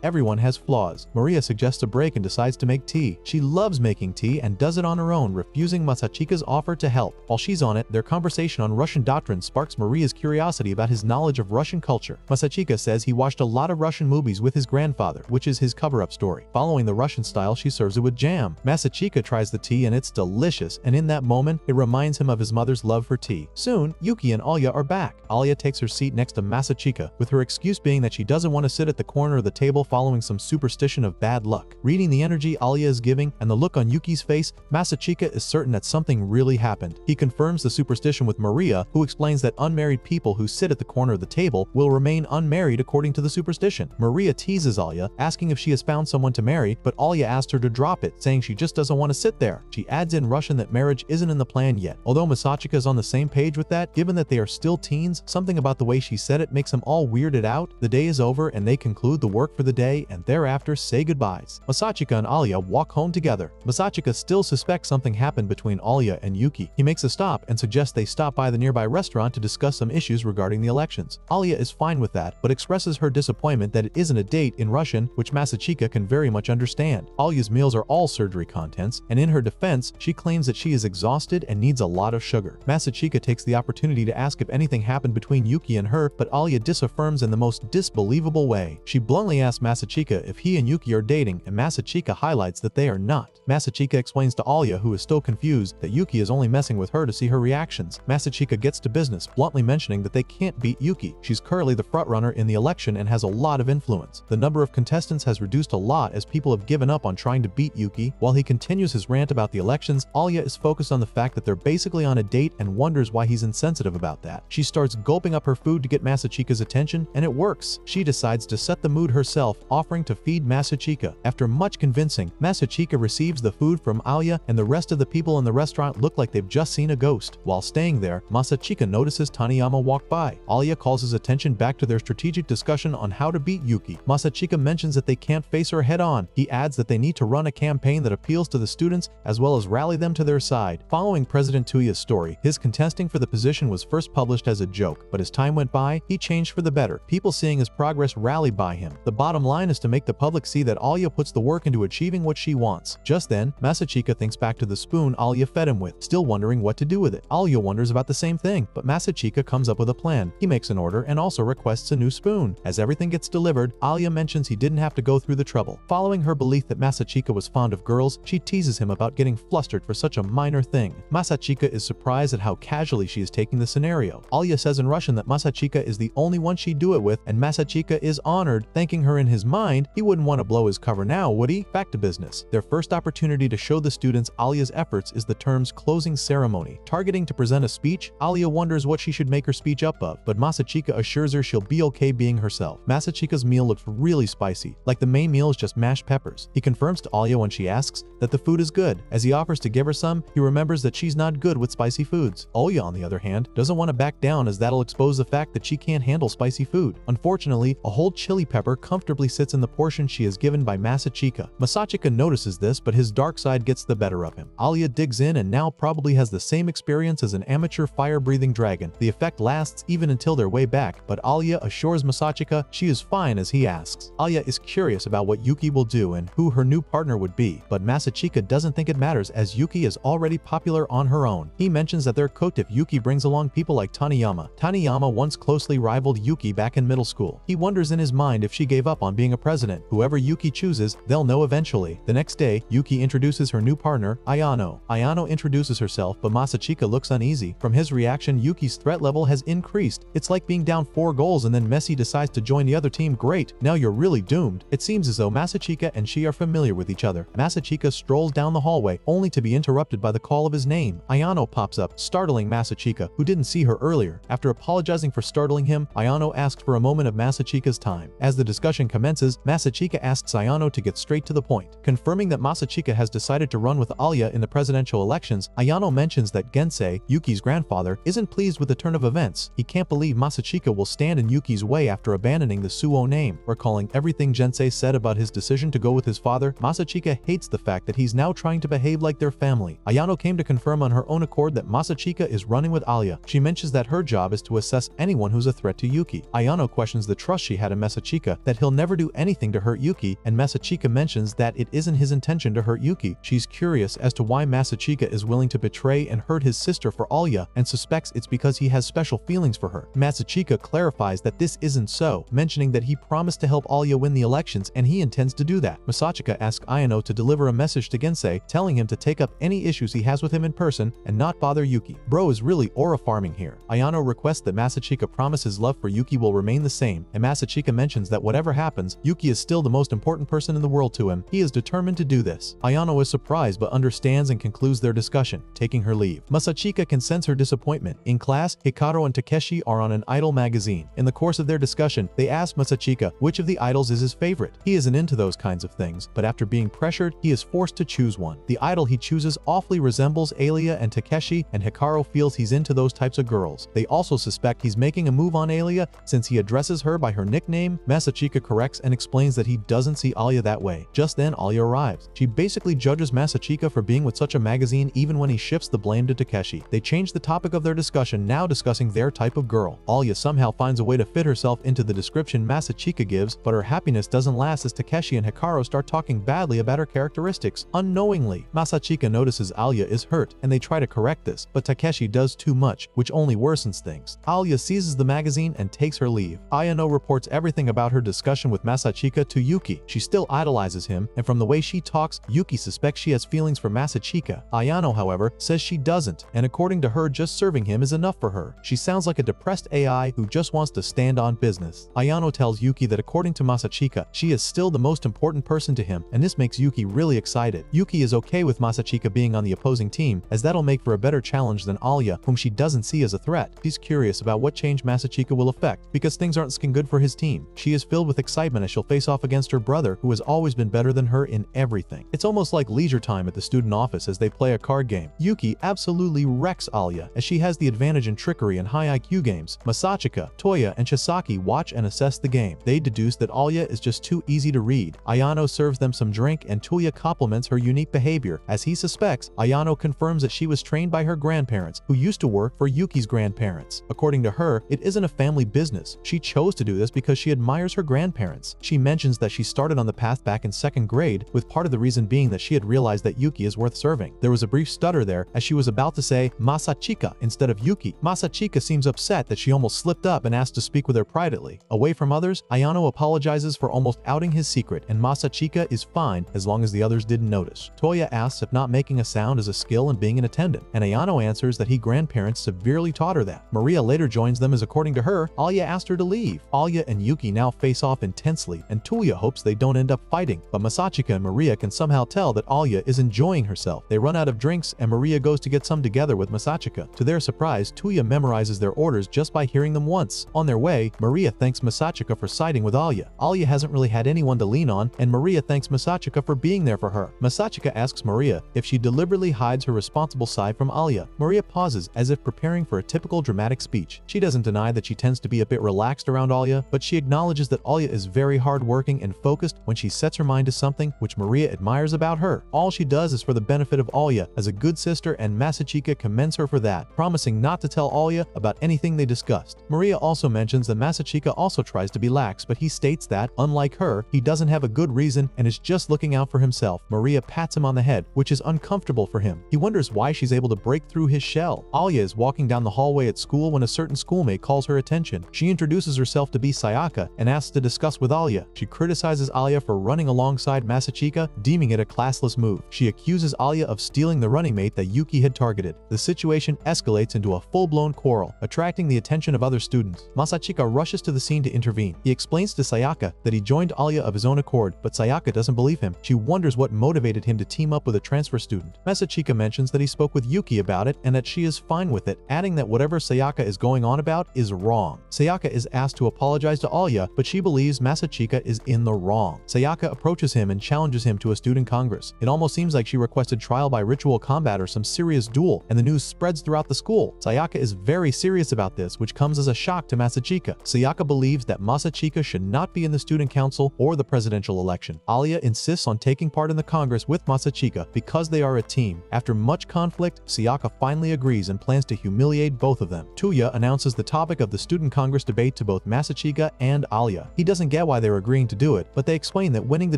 everyone has flaws. Maria suggests a break and decides to make tea. She loves making tea and does it on her own, refusing Masachika's offer to help. While she's on it, their conversation on Russian doctrine sparks Maria's curiosity about his knowledge of Russian culture. Masachika says he watched a lot of Russian movies with his grandfather, which is his cover-up story. Following the Russian style, she serves it with jam. Masachika tries the tea and it's delicious, and in that moment, it reminds him of his mother's love for tea. Soon, Yuki and Alya are back. Alya takes her seat next to Masachika, with her excuse excuse being that she doesn't want to sit at the corner of the table following some superstition of bad luck. Reading the energy Alya is giving and the look on Yuki's face, Masachika is certain that something really happened. He confirms the superstition with Maria, who explains that unmarried people who sit at the corner of the table will remain unmarried according to the superstition. Maria teases Alya, asking if she has found someone to marry, but Alya asked her to drop it, saying she just doesn't want to sit there. She adds in Russian that marriage isn't in the plan yet. Although Masachika is on the same page with that, given that they are still teens, something about the way she said it makes them all weirded out. The day is over and they conclude the work for the day and thereafter say goodbyes. Masachika and Alya walk home together. Masachika still suspects something happened between Alya and Yuki. He makes a stop and suggests they stop by the nearby restaurant to discuss some issues regarding the elections. Alya is fine with that, but expresses her disappointment that it isn't a date in Russian, which Masachika can very much understand. Alya's meals are all surgery contents, and in her defense, she claims that she is exhausted and needs a lot of sugar. Masachika takes the opportunity to ask if anything happened between Yuki and her, but Alya disaffirms in the most disbelievable way. She bluntly asks Masachika if he and Yuki are dating, and Masachika highlights that they are not. Masachika explains to Alya, who is still confused, that Yuki is only messing with her to see her reactions. Masachika gets to business, bluntly mentioning that they can't beat Yuki. She's currently the frontrunner in the election and has a lot of influence. The number of contestants has reduced a lot as people have given up on trying to beat Yuki. While he continues his rant about the elections, Alya is focused on the fact that they're basically on a date and wonders why he's insensitive about that. She starts gulping up her food to get Masachika's attention, and it works. She decides to set the mood herself, offering to feed Masachika. After much convincing, Masachika receives the food from Alya, and the rest of the people in the restaurant look like they've just seen a ghost. While staying there, Masachika notices Taniyama walk by. Alya calls his attention back to their strategic discussion on how to beat Yuki. Masachika mentions that they can't face her head-on. He adds that they need to run a campaign that appeals to the students as well as rally them to their side. Following President Tuya's story, his contesting for the position was first published as a joke, but as time went by, he changed for the better. People seeing his progress rallied by him. The bottom line is to make the public see that Alya puts the work into achieving what she wants. Just then, Masachika thinks back to the spoon Alya fed him with, still wondering what to do with it. Alya wonders about the same thing, but Masachika comes up with a plan. He makes an order and also requests a new spoon. As everything gets delivered, Alya mentions he didn't have to go through the trouble. Following her belief that Masachika was fond of girls, she teases him about getting flustered for such a minor thing. Masachika is surprised at how casually she is taking the scenario. Alya says in Russian that Masachika is the only one she'd do it with, and Masachika is honored, thanking her in his mind. He wouldn't want to blow his cover now, would he? Back to business. Their first opportunity to show the students Alya's efforts is the term's closing ceremony. Targeting to present a speech, Alya wonders what she should make her speech up of, but Masachika assures her she'll be okay being herself. Masachika's meal looks really spicy, like the main meal is just mashed peppers. He confirms to Alya when she asks that the food is good. As he offers to give her some, he remembers that she's not good with spicy foods. Alya, on the other hand, doesn't want to back down as that'll expose the fact that she can't handle spicy food. Unfortunately, a whole chili pepper comfortably sits in the portion she is given by Masachika. Masachika notices this, but his dark side gets the better of him. Alya digs in and now probably has the same experience as an amateur fire-breathing dragon. The effect lasts even until they're way back, but Alya assures Masachika she is fine as he asks. Alya is curious about what Yuki will do and who her new partner would be, but Masachika doesn't think it matters as Yuki is already popular on her own. He mentions that they're cooked if Yuki brings along people like Taniyama. Taniyama once closely rivaled Yuki back in middle school. He wonders in his mind if she gave up on being a president. Whoever Yuki chooses, they'll know eventually. The next day, Yuki introduces her new partner, Ayano. Ayano introduces herself, but Masachika looks uneasy. From his reaction, Yuki's threat level has increased. It's like being down 4 goals and then Messi decides to join the other team. Great, now you're really doomed. It seems as though Masachika and she are familiar with each other. Masachika strolls down the hallway, only to be interrupted by the call of his name. Ayano pops up, startling Masachika, who didn't see her earlier. After apologizing for startling him, Ayano asks for a moment of Masachika's time. As the discussion commences, Masachika asks Ayano to get straight to the point. Confirming that Masachika has decided to run with Alya in the presidential elections, Ayano mentions that Gensei, Yuki's grandfather, isn't pleased with the turn of events. He can't believe Masachika will stand in Yuki's way after abandoning the Suo name. Recalling everything Gensei said about his decision to go with his father, Masachika hates the fact that he's now trying to behave like their family. Ayano came to confirm on her own accord that Masachika is running with Alya. She mentions that her job is to assess anyone who's a threat to Yuki. Ayano questions the trust she had in Masachika, that he'll never do anything to hurt Yuki, and Masachika mentions that it isn't his intention to hurt Yuki. She's curious as to why Masachika is willing to betray and hurt his sister for Alya, and suspects it's because he has special feelings for her. Masachika clarifies that this isn't so, mentioning that he promised to help Alya win the elections and he intends to do that. Masachika asks Ayano to deliver a message to Gensei, telling him to take up any issues he has with him in person and not bother Yuki. Bro is really aura farming here. Ayano requests that Masachika promise his love for Yuki will remain the same, and Masachika mentions that whatever happens, Yuki is still the most important person in the world to him. He is determined to do this. Ayano is surprised but understands and concludes their discussion, taking her leave. Masachika can sense her disappointment. In class, Hikaru and Takeshi are on an idol magazine. In the course of their discussion, they ask Masachika which of the idols is his favorite. He isn't into those kinds of things, but after being pressured, he is forced to choose one. The idol he chooses awfully resembles Alya and Takeshi, and Hikaru feels he's into those types of girls. They also suspect he's making a move on Alya since he addresses her by her nickname. Masachika corrects and explains that he doesn't see Alya that way. Just then, Alya arrives. She basically judges Masachika for being with such a magazine even when he shifts the blame to Takeshi. They change the topic of their discussion, now discussing their type of girl. Alya somehow finds a way to fit herself into the description Masachika gives, but her happiness doesn't last as Takeshi and Hikaru start talking badly about her characteristics. Unknowingly, Masachika notices Alya is hurt, and they try to correct this, but Takeshi does too much, which only worsens things. Alya seizes the magazine and takes her leave. Ayano reports everything about her discussion with Masachika to Yuki. She still idolizes him, and from the way she talks, Yuki suspects she has feelings for Masachika. Ayano, however, says she doesn't, and according to her, just serving him is enough for her. She sounds like a depressed AI who just wants to stand on business. Ayano tells Yuki that according to Masachika, she is still the most important person to him, and this makes Yuki really excited. Yuki is okay with Masachika being on the opposing team, as that'll make for a better challenge than Alya, whom she doesn't see as a threat. She's curious about what change Masachika will affect, because things aren't looking good for his team. She is filled with excitement as she'll face off against her brother, who has always been better than her in everything. It's almost like leisure time at the student office as they play a card game. Yuki absolutely wrecks Alya, as she has the advantage in trickery and high IQ games. Masachika, Toya, and Chisaki watch and assess the game. They deduce that Alya is just too easy to read. Ayano serves them some drink, and Toya compliments her unique behavior. As he suspects, Ayano confirms that she was trained by her grandparents, who used to work for Yuki's grandparents. According to her, it isn't a family business. She chose to do this because she admires her grandparents. She mentions that she started on the path back in 2nd grade, with part of the reason being that she had realized that Yuki is worth serving. There was a brief stutter there as she was about to say Masachika instead of Yuki. Masachika seems upset that she almost slipped up and asked to speak with her privately. Away from others, Ayano apologizes for almost outing his secret, and Masachika is fine as long as the others didn't notice. Toya asks if not making a sound is a skill in being an attendant, and Ayano answers that his grandparents severely taught her that. Maria later joins them as according to her, Alya asked her to leave. Alya and Yuki now face off intensely, and Toya hopes they don't end up fighting, but Masachika and Maria can somehow tell that Alya is enjoying herself. They run out of drinks, and Maria goes to get some together with Masachika. To their surprise, Toya memorizes their orders just by hearing them once. On their way, Maria thanks Masachika for siding with Alya. Alya hasn't really had anyone to lean on, and Maria thanks Masachika for being there for her. Masachika asks Maria if she deliberately hides her responsible side from Alya. Maria pauses as if preparing for a typical dramatic speech. She doesn't deny that she tends to be a bit relaxed around Alya, but she acknowledges that Alya is very hardworking and focused when she sets her mind to something, which Maria admires about her. All she does is for the benefit of Alya as a good sister, and Masachika commends her for that, promising not to tell Alya about anything they discussed. Maria also mentions that Masachika also tries to be lax, but he states that, unlike her, he doesn't have a good reason and is just looking out for himself. Maria pats him on the head, which is uncomfortable for him. He wonders why she's able to break through his shell. Alya is walking down the hallway at school when a certain schoolmate calls her attention. She introduces herself to be Sayaka and asks to discuss with Alya. She criticizes Alya for running alongside Masachika, deeming it a classless move. She accuses Alya of stealing the running mate that Yuki had targeted. The situation escalates into a full-blown quarrel, attracting the attention of other students. Masachika rushes to the scene to intervene. He explains to Sayaka that he joined Alya of his own accord, but Sayaka doesn't believe him. She wonders what motivated him to team up with a transfer student. Masachika mentions that he spoke with Yuki about it and that she is fine with it, adding that whatever Sayaka is going on about is wrong. Sayaka is asked to apologize to Alya, but she believes Masachika is in the wrong. Sayaka approaches him and challenges him to a student congress. It almost seems like she requested trial by ritual combat or some serious duel, and the news spreads throughout the school. Sayaka is very serious about this, which comes as a shock to Masachika. Sayaka believes that Masachika should not be in the student council or the presidential election. Alya insists on taking part in the congress with Masachika because they are a team. After much conflict, Sayaka finally agrees and plans to humiliate both of them. Toya announces the topic of the student congress debate to both Masachika and Alya. He doesn't get why they're agreeing to do it, but they explain that winning the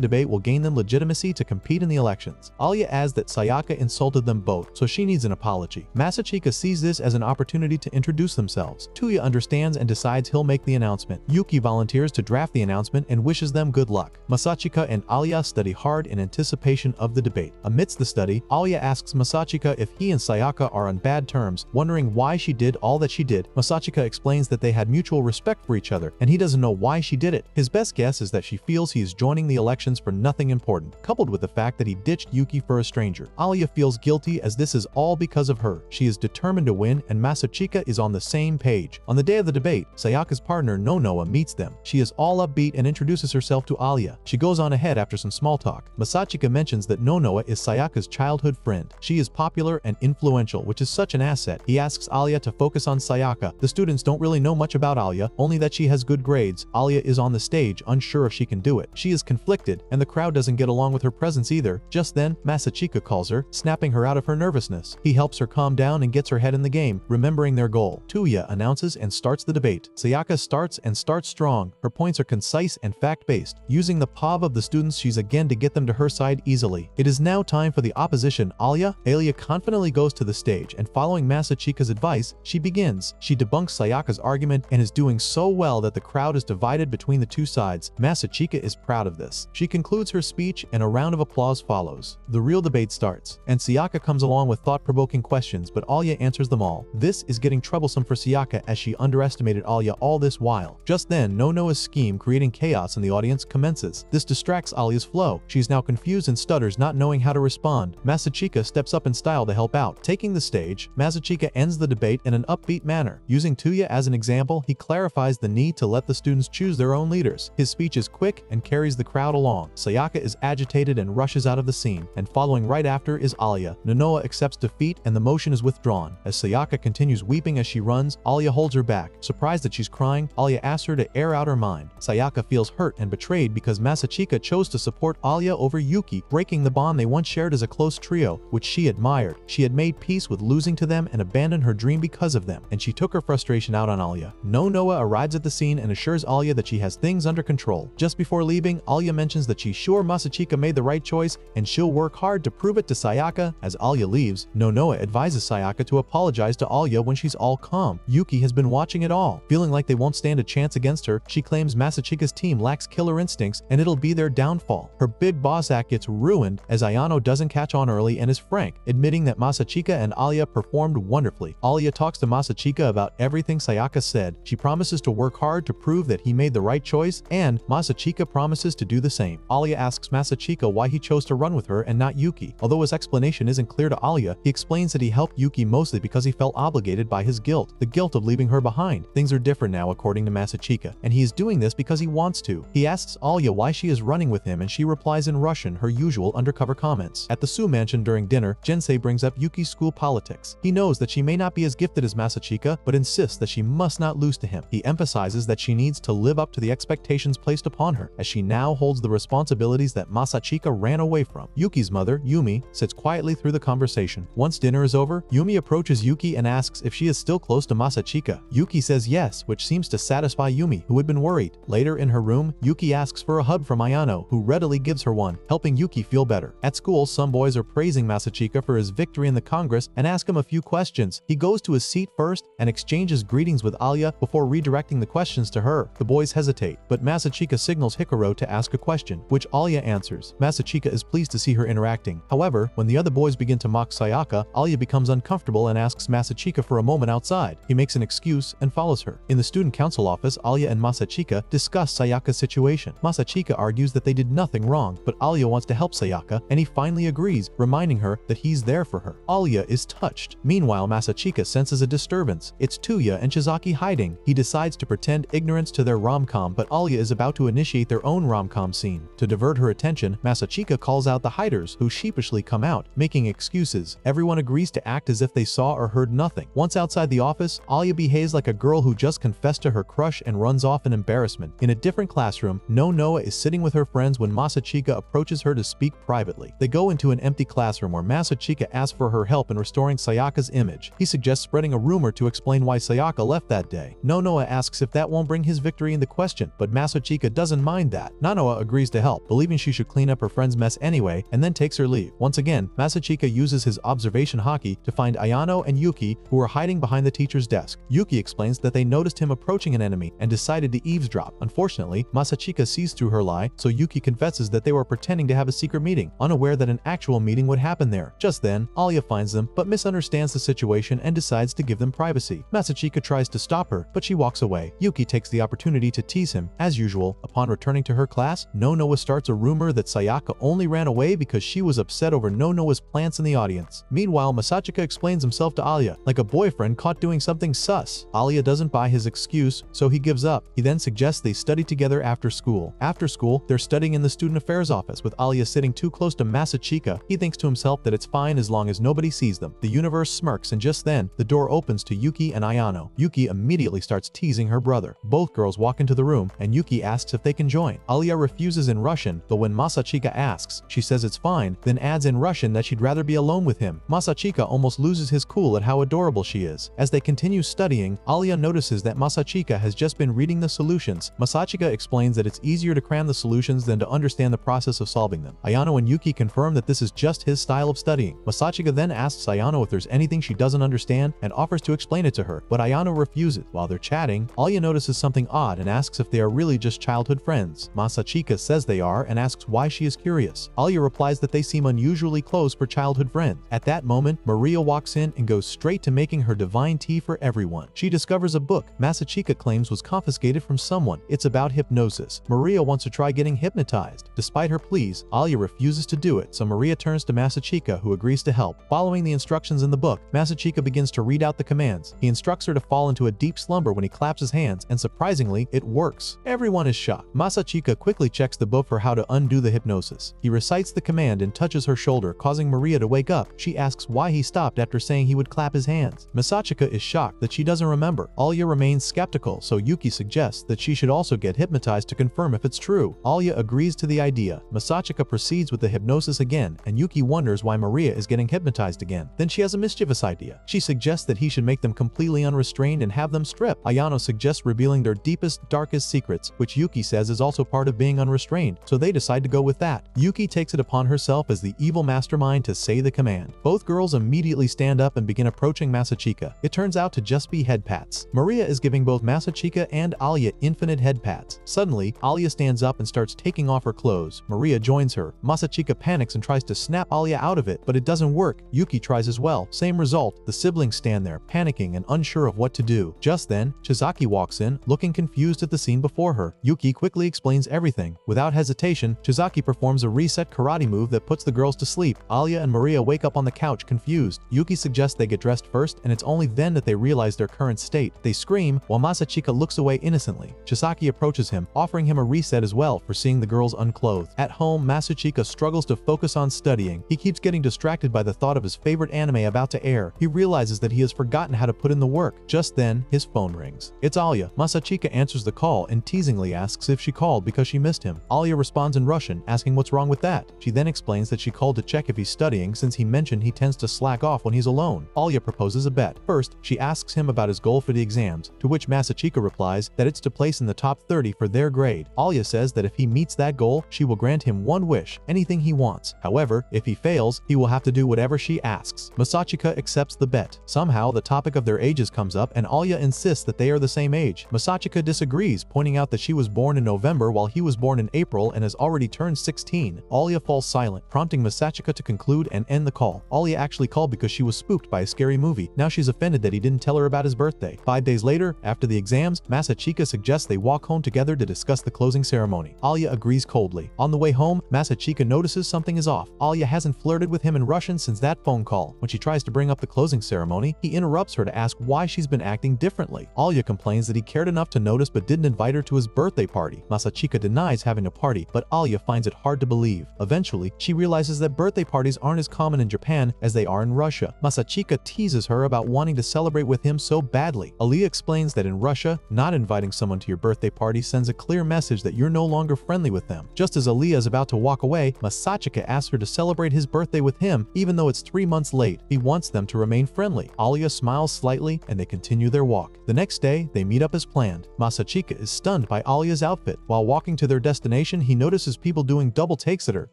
debate will gain them legitimacy to compete in the elections. Alya adds that Sayaka insulted them both, so she needs an apology. Masachika sees this as an opportunity to introduce themselves. Toya understands and decides he'll make the announcement. Yuki volunteers to draft the announcement and wishes them good luck. Masachika and Alya study hard in anticipation of the debate. Amidst the study, Alya asks Masachika if he and Sayaka are on bad terms, wondering why she did all that she did. Masachika explains that they had mutual respect for each other, and he doesn't know why she did it. His best guess is that she feels he is joining the elections for nothing important, coupled with the fact that he ditched Yuki for a stranger. Alya feels guilty as this is all because of her. She is determined to win, and Masachika is on the same page. On the day of the debate, Sayaka's partner Nonoa meets them. She is all upbeat and introduces herself to Alya. She goes on ahead after some small talk. Masachika mentions that Nonoa is Sayaka's childhood friend. She is popular and influential, which is such an asset. He asks Alya to focus on Sayaka. The students don't really know much about Alya, only that she has good grades. Alya is on the stage, unsure if she can do it. She is conflicted, and the crowd doesn't get along with her presence either. Just then, Masachika calls her, snapping her out of her nervousness. He helps her calm down and gets her head in the game, remembering their goal. Tuya announces and starts the debate. Sayaka starts strong. Her points are concise and fact-based. Using the POV of the students, she's again to get them to her side easily. It is now time for the opposition, Alya. Alya confidently goes to the stage, and following Masachika's advice, she begins. She debunks Sayaka's argument and is doing so well that the crowd is divided between the two sides. Masachika is proud of this. She concludes her speech and a round of applause follows. The real debate starts, and Sayaka comes along with thought-provoking questions, but Alya answers them all. This is getting troublesome for Sayaka as she underestimated Alya all this while. Just then, Nonoa's scheme creating chaos in the audience commences. This distracts Alya's flow. She is now confused and stutters, not knowing how to respond. Masachika steps up in style to help out. Taking the stage, Masachika ends the debate in an upbeat manner. Using Tuya as an example, he clarifies the need to let the students choose their own leaders. His speech is quick and carries the crowd along. Sayaka is agitated and rushes out of the scene, and following right after is Alya. Nonoa accepts defeat and the motion is withdrawn. As Sayaka continues weeping as she runs, Alya holds her back. Surprised that she's crying, Alya asks her to air out her mind. Sayaka feels hurt and betrayed because Masachika chose to support Alya over Yuki, breaking the bond they once shared as a close trio, which she admired. She had made peace with losing to them and abandoned her dream because of them, and she took her frustration out on Alya. Nonoa arrives at the scene and assures Alya that she has things under control. Just before leaving, Alya mentions that she's sure Masachika made the right choice and she'll work hard to prove it to Sayaka. As Alya leaves, Nonoa advises Sayaka to apologize to Alya when she's all calm. Yuki has been watching it all. Feeling like they won't stand a chance against her, she claims Masachika's team lacks killer instincts and it'll be their downfall. Her big boss act gets ruined as Ayano doesn't catch on early and is frank, admitting that Masachika and Alya performed wonderfully. Alya talks to Masachika about everything Sayaka said. She promises to work hard to prove that he made the right choice, and Masachika promises to do the same. Alya asks Masachika why he chose to run with her and not Yuki. Although his explanation isn't clear to Alya, he explains that he helped Yuki mostly because he felt obligated by his guilt, the guilt of leaving her behind. Things are different now according to Masachika, and he is doing this because he wants to. He asks Alya why she is running with him and she replies in Russian, her usual undercover comments. At the Su mansion during dinner, Jinsei brings up Yuki's school politics. He knows that she may not be as gifted as Masachika, but insists that she must not lose to him. He emphasizes that she needs to live up to the expectations placed upon her, as she now holds the responsibilities that Masachika ran away from. Yuki's mother, Yumi, sits quietly through the conversation. Once dinner is over, Yumi approaches Yuki and asks if she is still close to Masachika. Yuki says yes, which seems to satisfy Yumi, who had been worried. Later in her room, Yuki asks for a hug from Ayano, who readily gives her one, helping Yuki feel better. At school, some boys are praising Masachika for his victory in the Congress and ask him a few questions. He goes to his seat first and exchanges greetings with Alya before redirecting the questions to her. The boys hesitate, but Masachika signals Hikaru to ask a question, which Alya answers. Masachika is pleased to see her interacting. However, when the other boys begin to mock Sayaka, Alya becomes uncomfortable and asks Masachika for a moment outside. He makes an excuse and follows her. In the student council office, Alya and Masachika discuss Sayaka's situation. Masachika argues that they did nothing wrong, but Alya wants to help Sayaka, and he finally agrees, reminding her that he's there for her. Alya is touched. Meanwhile, Masachika senses a disturbance. It's Tuya and Shizaki hiding. He decides to pretend ignorance to their rom-com, but Alya is about to initiate their own rom-com scene. To divert her attention, Masachika calls out the hiders, who sheepishly come out, making excuses. Everyone agrees to act as if they saw or heard nothing. Once outside the office, Alya behaves like a girl who just confessed to her crush and runs off in embarrassment. In a different classroom, Nonoa is sitting with her friends when Masachika approaches her to speak privately. They go into an empty classroom where Masachika asks for her help in restoring Sayaka's image. He suggests spreading a rumor to explain why Sayaka left that day. Nonoa asks if that won't bring his victory into question, but Masachika doesn't mind that. Nonoa agrees to help, believing she should clean up her friend's mess anyway, and then takes her leave. Once again, Masachika uses his observation haki to find Ayano and Yuki, who are hiding behind the teacher's desk. Yuki explains that they noticed him approaching an enemy and decided to eavesdrop. Unfortunately, Masachika sees through her lie, so Yuki confesses that they were pretending to have a secret meeting, unaware that an actual meeting would happen there. Just then, Alya finds them, but misunderstands the situation and decides to give them privacy. Masachika tries to stop her, but she walks away. away, Yuki takes the opportunity to tease him. As usual, upon returning to her class, Nonoa starts a rumor that Sayaka only ran away because she was upset over Nonoa's plants in the audience. Meanwhile, Masachika explains himself to Alya, like a boyfriend caught doing something sus. Alya doesn't buy his excuse, so he gives up. He then suggests they study together after school. After school, they're studying in the student affairs office with Alya sitting too close to Masachika. He thinks to himself that it's fine as long as nobody sees them. The universe smirks, and just then, the door opens to Yuki and Ayano. Yuki immediately starts teasing her brother. Both girls walk into the room, and Yuki asks if they can join. Alya refuses in Russian, but when Masachika asks, she says it's fine, then adds in Russian that she'd rather be alone with him. Masachika almost loses his cool at how adorable she is. As they continue studying, Alya notices that Masachika has just been reading the solutions. Masachika explains that it's easier to cram the solutions than to understand the process of solving them. Ayano and Yuki confirm that this is just his style of studying. Masachika then asks Ayano if there's anything she doesn't understand and offers to explain it to her, but Ayano refuses. While they're chatting, Alya notices something odd and asks if they are really just childhood friends. Masachika says they are and asks why she is curious. Alya replies that they seem unusually close for childhood friends. At that moment, Maria walks in and goes straight to making her divine tea for everyone. She discovers a book Masachika claims was confiscated from someone. It's about hypnosis. Maria wants to try getting hypnotized. Despite her pleas, Alya refuses to do it, so Maria turns to Masachika, who agrees to help. Following the instructions in the book, Masachika begins to read out the commands. He instructs her to fall into a deep slumber when he claps his hands, and surprisingly, it works. Everyone is shocked. Masachika quickly checks the book for how to undo the hypnosis. He recites the command and touches her shoulder, causing Maria to wake up. She asks why he stopped after saying he would clap his hands. Masachika is shocked that she doesn't remember. Alya remains skeptical, so Yuki suggests that she should also get hypnotized to confirm if it's true. Alya agrees to the idea. Masachika proceeds with the hypnosis again, and Yuki wonders why Maria is getting hypnotized again. Then she has a mischievous idea. She suggests that he should make them completely unrestrained and have them strip. Ayano suggests revealing their deepest, darkest secrets, which Yuki says is also part of being unrestrained, so they decide to go with that. Yuki takes it upon herself as the evil mastermind to say the command. Both girls immediately stand up and begin approaching Masachika. It turns out to just be head pats. Maria is giving both Masachika and Alya infinite head pats. Suddenly, Alya stands up and starts taking off her clothes. Maria joins her. Masachika panics and tries to snap Alya out of it, but it doesn't work. Yuki tries as well. Same result. The siblings stand there, panicking and unsure of what to do. Just then, Chizaki walks in, looking confused at the scene before her. Yuki quickly explains everything. Without hesitation, Chizaki performs a reset karate move that puts the girls to sleep. Alya and Maria wake up on the couch, confused. Yuki suggests they get dressed first, and it's only then that they realize their current state. They scream, while Masachika looks away innocently. Chisaki approaches him, offering him a reset as well for seeing the girls unclothed. At home, Masachika struggles to focus on studying. He keeps getting distracted by the thought of his favorite anime about to air. He realizes that he has forgotten how to put in the work. Just then, his phone rings. It's Alya. Masachika answers the call and teasingly asks if she called because she missed him. Alya responds in Russian, asking what's wrong with that. She then explains that she called to check if he's studying since he mentioned he tends to slack off when he's alone. Alya proposes a bet. First, she asks him about his goal for the exams, to which Masachika replies that it's to place in the top 30 for their grade. Alya says that if he meets that goal, she will grant him one wish, anything he wants. However, if he fails, he will have to do whatever she asks. Masachika accepts the bet. Somehow, the topic of their ages comes up and Alya insists that they are the same age. Masachika disagrees, pointing out that she was born in November while he was born in April and has already turned 16. Alya falls silent, prompting Masachika to conclude and end the call. Alya actually called because she was spooked by a scary movie. Now she's offended that he didn't tell her about his birthday. 5 days later, after the exams, Masachika suggests they walk home together to discuss the closing ceremony. Alya agrees coldly. On the way home, Masachika notices something is off. Alya hasn't flirted with him in Russian since that phone call. When she tries to bring up the closing ceremony, he interrupts her to ask why she's been acting differently. Alya complains that he cared enough to notice but didn't invite her to his birthday party. Masachika denies having a party, but Alya finds it hard to believe. Eventually, she realizes that birthday parties aren't as common in Japan as they are in Russia. Masachika teases her about wanting to celebrate with him so badly. Aliya explains that in Russia, not inviting someone to your birthday party sends a clear message that you're no longer friendly with them. Just as Aliya is about to walk away, Masachika asks her to celebrate his birthday with him, even though it's 3 months late. He wants them to remain friendly. Alya smiles slightly, and they continue their walk. The next day, they meet up as planned. Masachika is stunned by Alya's outfit. While walking to their destination, he notices people doing double takes at her.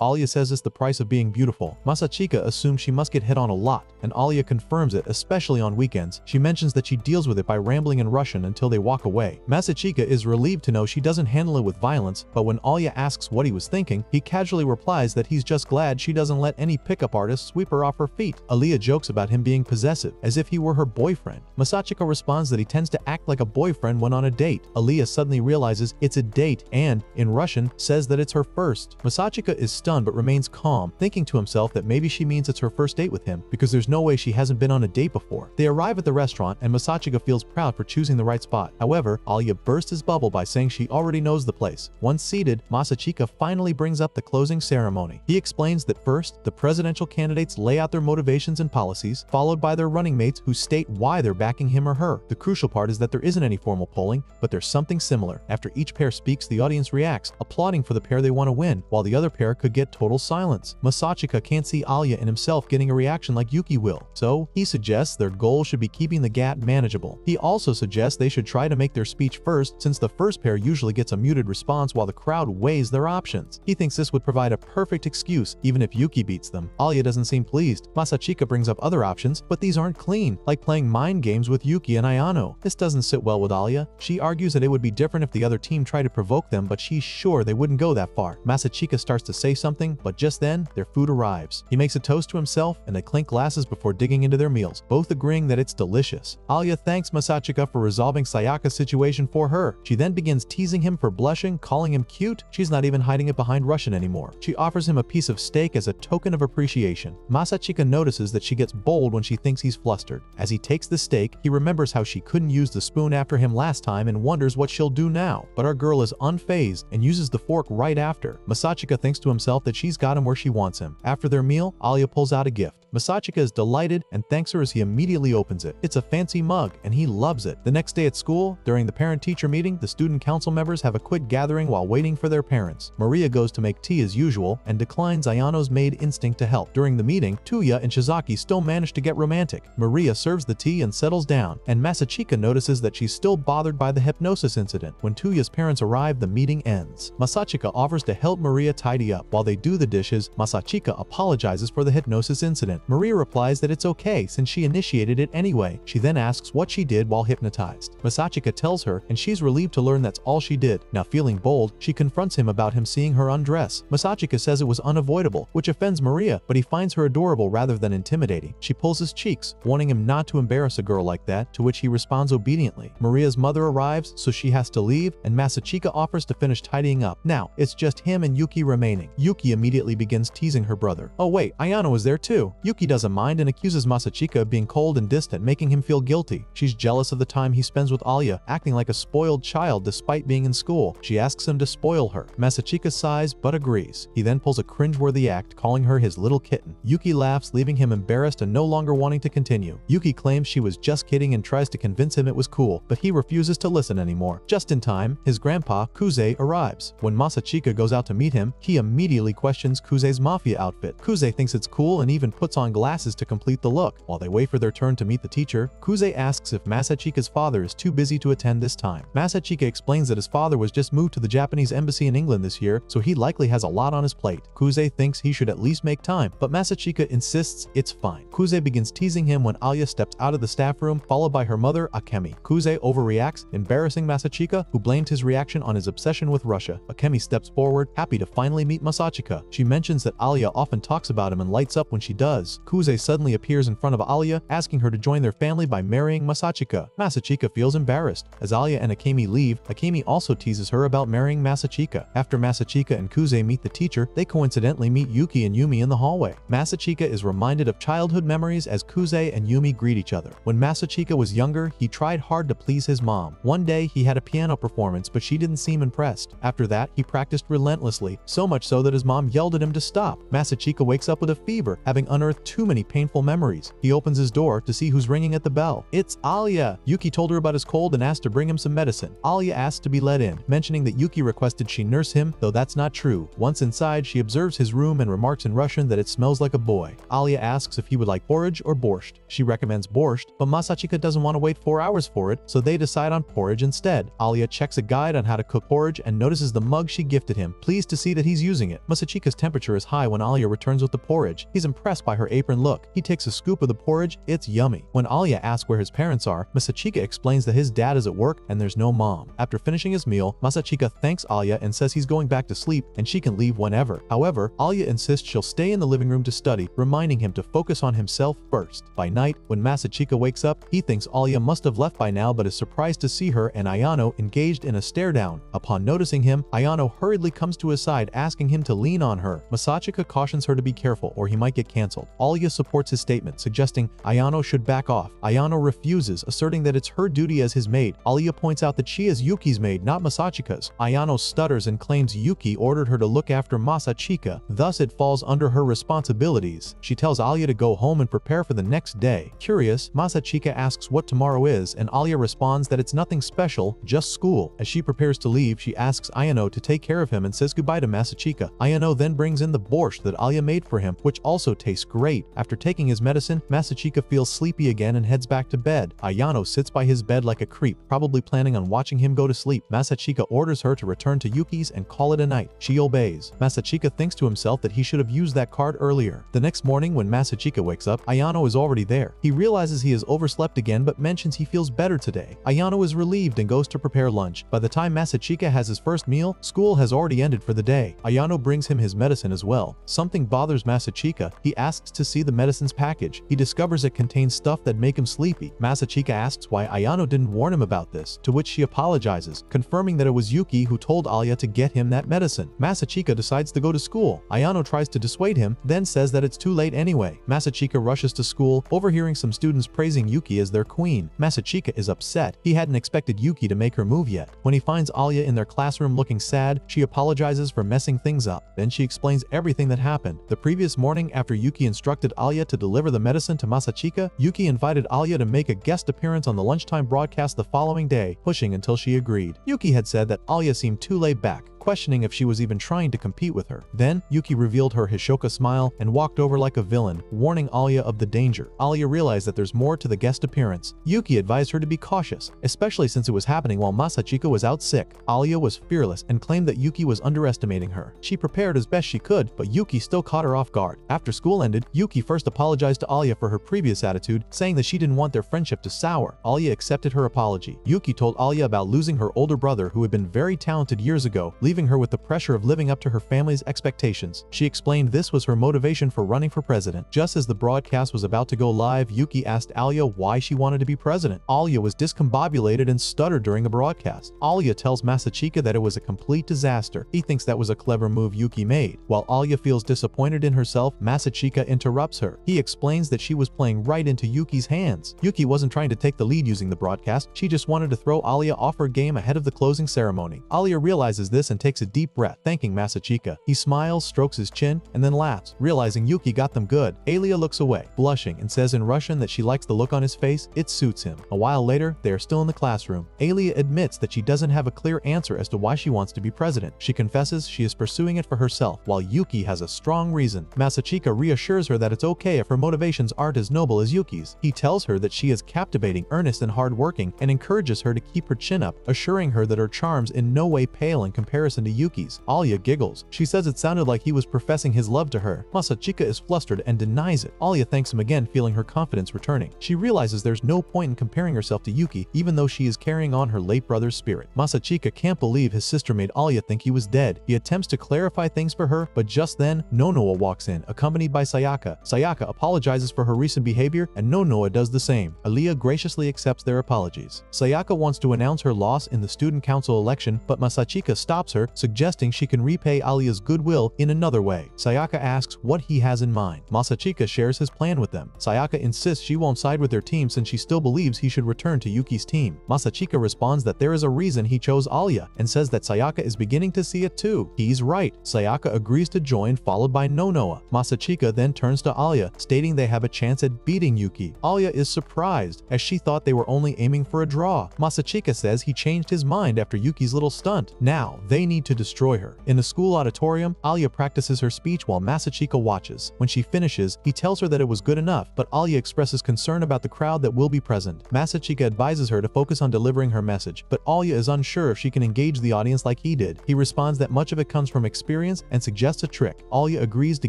Alya says it's the price of being beautiful. Masachika assumes she must get hit on a lot, and Alya confirms it, especially on weekends. She mentions that she deals with it by rambling in Russian until they walk away. Masachika is relieved to know she doesn't handle it with violence, but when Alya asks what he was thinking, he casually replies that he's just glad she doesn't let any pickup artist sweep her off her feet. Aliya jokes about him being possessive, as if he were her boyfriend. Masachika responds that he tends to act like a boyfriend went on a date. Aliya suddenly realizes it's a date and, in Russian, says that it's her first. Masachika is stunned but remains calm, thinking to himself that maybe she means it's her first date with him, because there's no way she hasn't been on a date before. They arrive at the restaurant and Masachika feels proud for choosing the right spot. However, Alya bursts his bubble by saying she already knows the place. Once seated, Masachika finally brings up the closing ceremony. He explains that first, the presidential candidates lay out their motivations and policies, followed by their running mates who state why they're backing him or her. The crucial part is that there isn't any formal polling, but there's something similar. After each pair speaks, the audience reacts, applauding for the pair they want to win, while the other pair could get total silence. Masachika can't see Alya and himself getting a reaction like Yuki will, so he suggests their goal should be keeping the gap manageable. He also suggests they should try to make their speech first, since the first pair usually gets a muted response while the crowd weighs their options. He thinks this would provide a perfect excuse, even if Yuki beats them. Alya doesn't seem pleased. Masachika brings up other options, but these aren't clean, like playing mind games with Yuki and Ayano. This doesn't sit well with Alya. She argues that it would be different if the other team tried to provoke them, but she's sure they wouldn't go that far. Masachika starts to say something, but just then, their food arrives. He makes a toast to himself, and they clink glasses before digging into their meals, both agreeing that it's delicious. Alya thanks Masachika for resolving Sayaka's situation for her. She then begins teasing him for blushing, calling him cute. She's not even hiding it behind Russian anymore. She offers him a piece of steak as a token of appreciation. Masachika notices that she gets bold when she thinks he's flustered. As he takes the steak, he remembers how she couldn't use the spoon after him last time and wonders what she'll do now. But our girl is unfazed and uses the fork right after. Masachika thinks to himself that she's got him where she wants him. After their meal, Alya pulls out a gift. Masachika is delighted and thanks her as he immediately opens it. It's a fancy mug, and he loves it. The next day at school, during the parent-teacher meeting, the student council members have a quick gathering while waiting for their parents. Maria goes to make tea as usual and declines Ayano's maid instinct to help. During the meeting, Tuya and Shizaki still manage to get romantic. Maria serves the tea and settles down, and Masachika notices that she's still bothered by the hypnosis incident. When Tuya's parents arrive, the meeting ends. Masachika offers to help Maria tidy up. While they do the dishes, Masachika apologizes for the hypnosis incident. Maria replies that it's okay since she initiated it anyway. She then asks what she did while hypnotized. Masachika tells her, and she's relieved to learn that's all she did. Now feeling bold, she confronts him about him seeing her undress. Masachika says it was unavoidable, which offends Maria, but he finds her adorable rather than intimidating. She pulls his cheeks, warning him not to embarrass a girl like that, to which he responds obediently. Maria's mother arrives, so she has to leave, and Masachika offers to finish tidying up. Now, it's just him and Yuki remaining. Yuki immediately begins teasing her brother. Oh wait, Ayano is there too. Yuki doesn't mind and accuses Masachika of being cold and distant, making him feel guilty. She's jealous of the time he spends with Alya, acting like a spoiled child despite being in school. She asks him to spoil her. Masachika sighs but agrees. He then pulls a cringeworthy act, calling her his little kitten. Yuki laughs, leaving him embarrassed and no longer wanting to continue. Yuki claims she was just kidding and tries to convince him it was cool, but he refuses to listen anymore. Just in time, his grandpa, Kuze, arrives. When Masachika goes out to meet him, he immediately questions Kuze's mafia outfit. Kuze thinks it's cool and even puts on glasses to complete the look. While they wait for their turn to meet the teacher, Kuze asks if Masachika's father is too busy to attend this time. Masachika explains that his father was just moved to the Japanese embassy in England this year, so he likely has a lot on his plate. Kuze thinks he should at least make time, but Masachika insists it's fine. Kuze begins teasing him when Alya steps out of the staff room, followed by her mother, Akemi. Kuze overreacts, embarrassing Masachika, who blamed his reaction on his obsession with Russia. Akemi steps forward, happy to finally meet Masachika. She mentions that Alya often talks about him and lights up when she does. Kuze suddenly appears in front of Alya, asking her to join their family by marrying Masachika. Masachika feels embarrassed. As Alya and Akemi leave, Akemi also teases her about marrying Masachika. After Masachika and Kuze meet the teacher, they coincidentally meet Yuki and Yumi in the hallway. Masachika is reminded of childhood memories as Kuze and Yumi greet each other. When Masachika was younger, he tried hard to please his mom. One day, he had a piano performance, but she didn't seem impressed. After that, he practiced relentlessly, so much so that his mom yelled at him to stop. Masachika wakes up with a fever, having unearthed too many painful memories. He opens his door to see who's ringing at the bell. It's Alya! Yuki told her about his cold and asked to bring him some medicine. Alya asked to be let in, mentioning that Yuki requested she nurse him, though that's not true. Once inside, she observes his room and remarks in Russian that it smells like a boy. Alya asks if he would like porridge or borscht. She recommends borscht, but Masachika doesn't want to wait 4 hours for it, so they decide on porridge instead. Alya checks a guide on how to cook porridge and notices the mug she gifted him, pleased to see that he's using it. Masachika's temperature is high when Alya returns with the porridge. He's impressed by her her apron look. He takes a scoop of the porridge. It's yummy. When Alya asks where his parents are, Masachika explains that his dad is at work and there's no mom. After finishing his meal, Masachika thanks Alya and says he's going back to sleep and she can leave whenever. However, Alya insists she'll stay in the living room to study, reminding him to focus on himself first. By night, when Masachika wakes up, he thinks Alya must have left by now but is surprised to see her and Ayano engaged in a stare-down. Upon noticing him, Ayano hurriedly comes to his side asking him to lean on her. Masachika cautions her to be careful or he might get cancelled. Alya supports his statement, suggesting Ayano should back off. Ayano refuses, asserting that it's her duty as his maid. Alya points out that she is Yuki's maid, not Masachika's. Ayano stutters and claims Yuki ordered her to look after Masachika, thus it falls under her responsibilities. She tells Alya to go home and prepare for the next day. Curious, Masachika asks what tomorrow is and Alya responds that it's nothing special, just school. As she prepares to leave, she asks Ayano to take care of him and says goodbye to Masachika. Ayano then brings in the borscht that Alya made for him, which also tastes great. After taking his medicine, Masachika feels sleepy again and heads back to bed. Ayano sits by his bed like a creep, probably planning on watching him go to sleep. Masachika orders her to return to Yuki's and call it a night. She obeys. Masachika thinks to himself that he should have used that card earlier. The next morning when Masachika wakes up, Ayano is already there. He realizes he has overslept again but mentions he feels better today. Ayano is relieved and goes to prepare lunch. By the time Masachika has his first meal, school has already ended for the day. Ayano brings him his medicine as well. Something bothers Masachika. He asks to see the medicine's package. He discovers it contains stuff that make him sleepy. Masachika asks why Ayano didn't warn him about this, to which she apologizes, confirming that it was Yuki who told Alya to get him that medicine. Masachika decides to go to school. Ayano tries to dissuade him, then says that it's too late anyway. Masachika rushes to school, overhearing some students praising Yuki as their queen. Masachika is upset. He hadn't expected Yuki to make her move yet. When he finds Alya in their classroom looking sad, she apologizes for messing things up. Then she explains everything that happened. The previous morning, after Yuki instructed Alya to deliver the medicine to Masachika, Yuki invited Alya to make a guest appearance on the lunchtime broadcast the following day, pushing until she agreed. Yuki had said that Alya seemed too laid back, questioning if she was even trying to compete with her. Then, Yuki revealed her Hishoka smile and walked over like a villain, warning Alya of the danger. Alya realized that there's more to the guest appearance. Yuki advised her to be cautious, especially since it was happening while Masachika was out sick. Alya was fearless and claimed that Yuki was underestimating her. She prepared as best she could, but Yuki still caught her off guard. After school ended, Yuki first apologized to Alya for her previous attitude, saying that she didn't want their friendship to sour. Alya accepted her apology. Yuki told Alya about losing her older brother who had been very talented years ago, leaving her with the pressure of living up to her family's expectations. She explained this was her motivation for running for president. Just as the broadcast was about to go live, Yuki asked Alya why she wanted to be president. Alya was discombobulated and stuttered during the broadcast. Alya tells Masachika that it was a complete disaster. He thinks that was a clever move Yuki made. While Alya feels disappointed in herself, Masachika interrupts her. He explains that she was playing right into Yuki's hands. Yuki wasn't trying to take the lead using the broadcast. She just wanted to throw Alya off her game ahead of the closing ceremony. Alya realizes this and takes a deep breath, thanking Masachika. He smiles, strokes his chin, and then laughs, realizing Yuki got them good. Alya looks away, blushing, and says in Russian that she likes the look on his face. It suits him. A while later, they are still in the classroom. Alya admits that she doesn't have a clear answer as to why she wants to be president. She confesses she is pursuing it for herself, while Yuki has a strong reason. Masachika reassures her that it's okay if her motivations aren't as noble as Yuki's. He tells her that she is captivating, earnest, and hardworking, and encourages her to keep her chin up, assuring her that her charms in no way pale in comparison to Yuki's. Alya giggles. She says it sounded like he was professing his love to her. Masachika is flustered and denies it. Alya thanks him again, feeling her confidence returning. She realizes there's no point in comparing herself to Yuki, even though she is carrying on her late brother's spirit. Masachika can't believe his sister made Alya think he was dead. He attempts to clarify things for her, but just then, Nonoa walks in, accompanied by Sayaka. Sayaka apologizes for her recent behavior, and Nonoa does the same. Aliya graciously accepts their apologies. Sayaka wants to announce her loss in the student council election, but Masachika stops her, suggesting she can repay Alya's goodwill in another way. Sayaka asks what he has in mind. Masachika shares his plan with them. Sayaka insists she won't side with their team since she still believes he should return to Yuki's team. Masachika responds that there is a reason he chose Alya, and says that Sayaka is beginning to see it too. He's right. Sayaka agrees to join, followed by Nonoa. Masachika then turns to Alya, stating they have a chance at beating Yuki. Alya is surprised, as she thought they were only aiming for a draw. Masachika says he changed his mind after Yuki's little stunt. Now, they need to destroy her. In the school auditorium, Alya practices her speech while Masachika watches. When she finishes, he tells her that it was good enough, but Alya expresses concern about the crowd that will be present. Masachika advises her to focus on delivering her message, but Alya is unsure if she can engage the audience like he did. He responds that much of it comes from experience and suggests a trick. Alya agrees to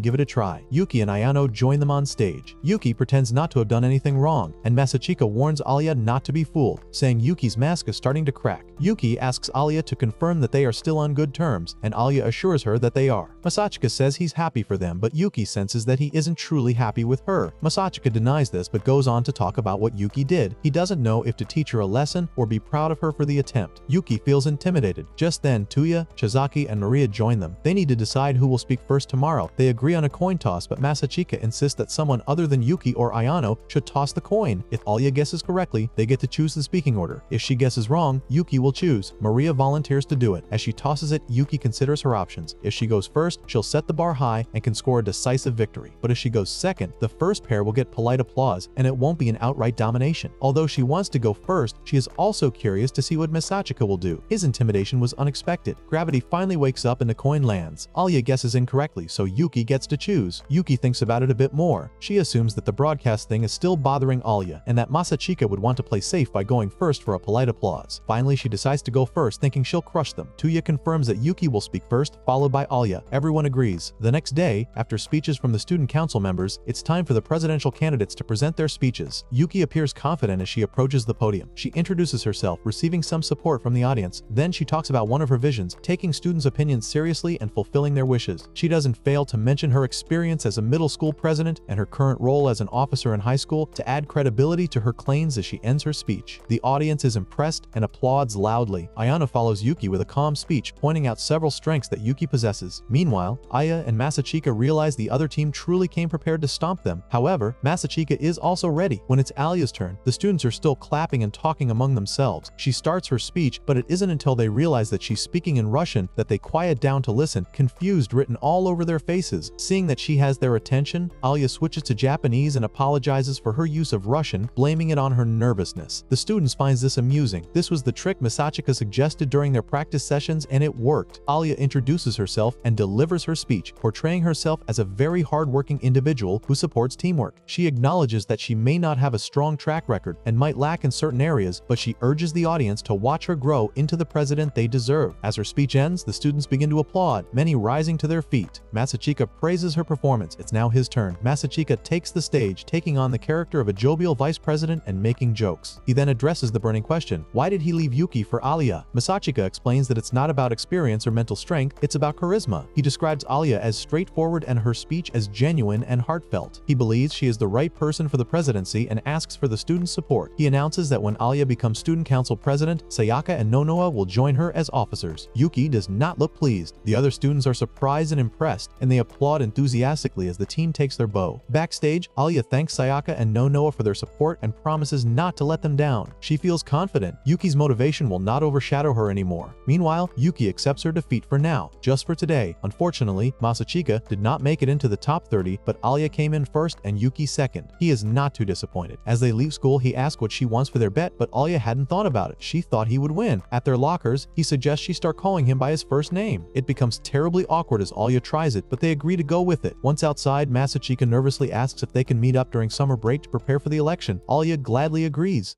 give it a try. Yuki and Ayano join them on stage. Yuki pretends not to have done anything wrong, and Masachika warns Alya not to be fooled, saying Yuki's mask is starting to crack. Yuki asks Alya to confirm that they are still on good terms, and Alya assures her that they are. Masachika says he's happy for them, but Yuki senses that he isn't truly happy with her. Masachika denies this but goes on to talk about what Yuki did. He doesn't know if to teach her a lesson or be proud of her for the attempt. Yuki feels intimidated. Just then, Tuya, Shizaki, and Maria join them. They need to decide who will speak first tomorrow. They agree on a coin toss, but Masachika insists that someone other than Yuki or Ayano should toss the coin. If Alya guesses correctly, they get to choose the speaking order. If she guesses wrong, Yuki will choose. Maria volunteers to do it. As she tosses it, Yuki considers her options. If she goes first, she'll set the bar high and can score a decisive victory. But if she goes second, the first pair will get polite applause, and it won't be an outright domination. Although she wants to go first, she is also curious to see what Masachika will do. His intimidation was unexpected. Gravity finally wakes up and the coin lands. Alya guesses incorrectly, so Yuki gets to choose. Yuki thinks about it a bit more. She assumes that the broadcast thing is still bothering Alya, and that Masachika would want to play safe by going first for a polite applause. Finally, she decides to go first, thinking she'll crush them. Tuya confirms that Yuki will speak first, followed by Alya. Everyone agrees. The next day, after speeches from the student council members, it's time for the presidential candidates to present their speeches. Yuki appears confident as she approaches the podium. She introduces herself, receiving some support from the audience. Then she talks about one of her visions, taking students' opinions seriously and fulfilling their wishes. She doesn't fail to mention her experience as a middle school president and her current role as an officer in high school to add credibility to her claims as she ends her speech. The audience is impressed and applauds loudly. Ayano follows Yuki with a calm speech, pointing out several strengths that Yuki possesses. Meanwhile, Aya and Masachika realize the other team truly came prepared to stomp them. However, Masachika is also ready. When it's Alya's turn, the students are still clapping and talking among themselves. She starts her speech, but it isn't until they realize that she's speaking in Russian that they quiet down to listen, confused written all over their faces. Seeing that she has their attention, Alya switches to Japanese and apologizes for her use of Russian, blaming it on her nervousness. The students finds this amusing. This was the trick Masachika suggested during their practice sessions, and it worked. Alya introduces herself and delivers her speech, portraying herself as a very hardworking individual who supports teamwork. She acknowledges that she may not have a strong track record and might lack in certain areas, but she urges the audience to watch her grow into the president they deserve. As her speech ends, the students begin to applaud, many rising to their feet. Masachika praises her performance. It's now his turn. Masachika takes the stage, taking on the character of a jovial vice president and making jokes. He then addresses the burning question, why did he leave Yuki for Alya? Masachika explains that it's not about experience or mental strength, it's about charisma. He describes Alya as straightforward and her speech as genuine and heartfelt. He believes she is the right person for the presidency and asks for the students' support. He announces that when Alya becomes student council president, Sayaka and Nonoa will join her as officers. Yuki does not look pleased. The other students are surprised and impressed, and they applaud enthusiastically as the team takes their bow. Backstage, Alya thanks Sayaka and Nonoa for their support and promises not to let them down. She feels confident. Yuki's motivation will not overshadow her anymore. Meanwhile, Yuki accepts her defeat for now, just for today. Unfortunately, Masachika did not make it into the top 30, but Alya came in first and Yuki second. He is not too disappointed. As they leave school, he asks what she wants for their bet, but Alya hadn't thought about it. She thought he would win. At their lockers, he suggests she start calling him by his first name. It becomes terribly awkward as Alya tries it, but they agree to go with it. Once outside, Masachika nervously asks if they can meet up during summer break to prepare for the election. Alya gladly agrees.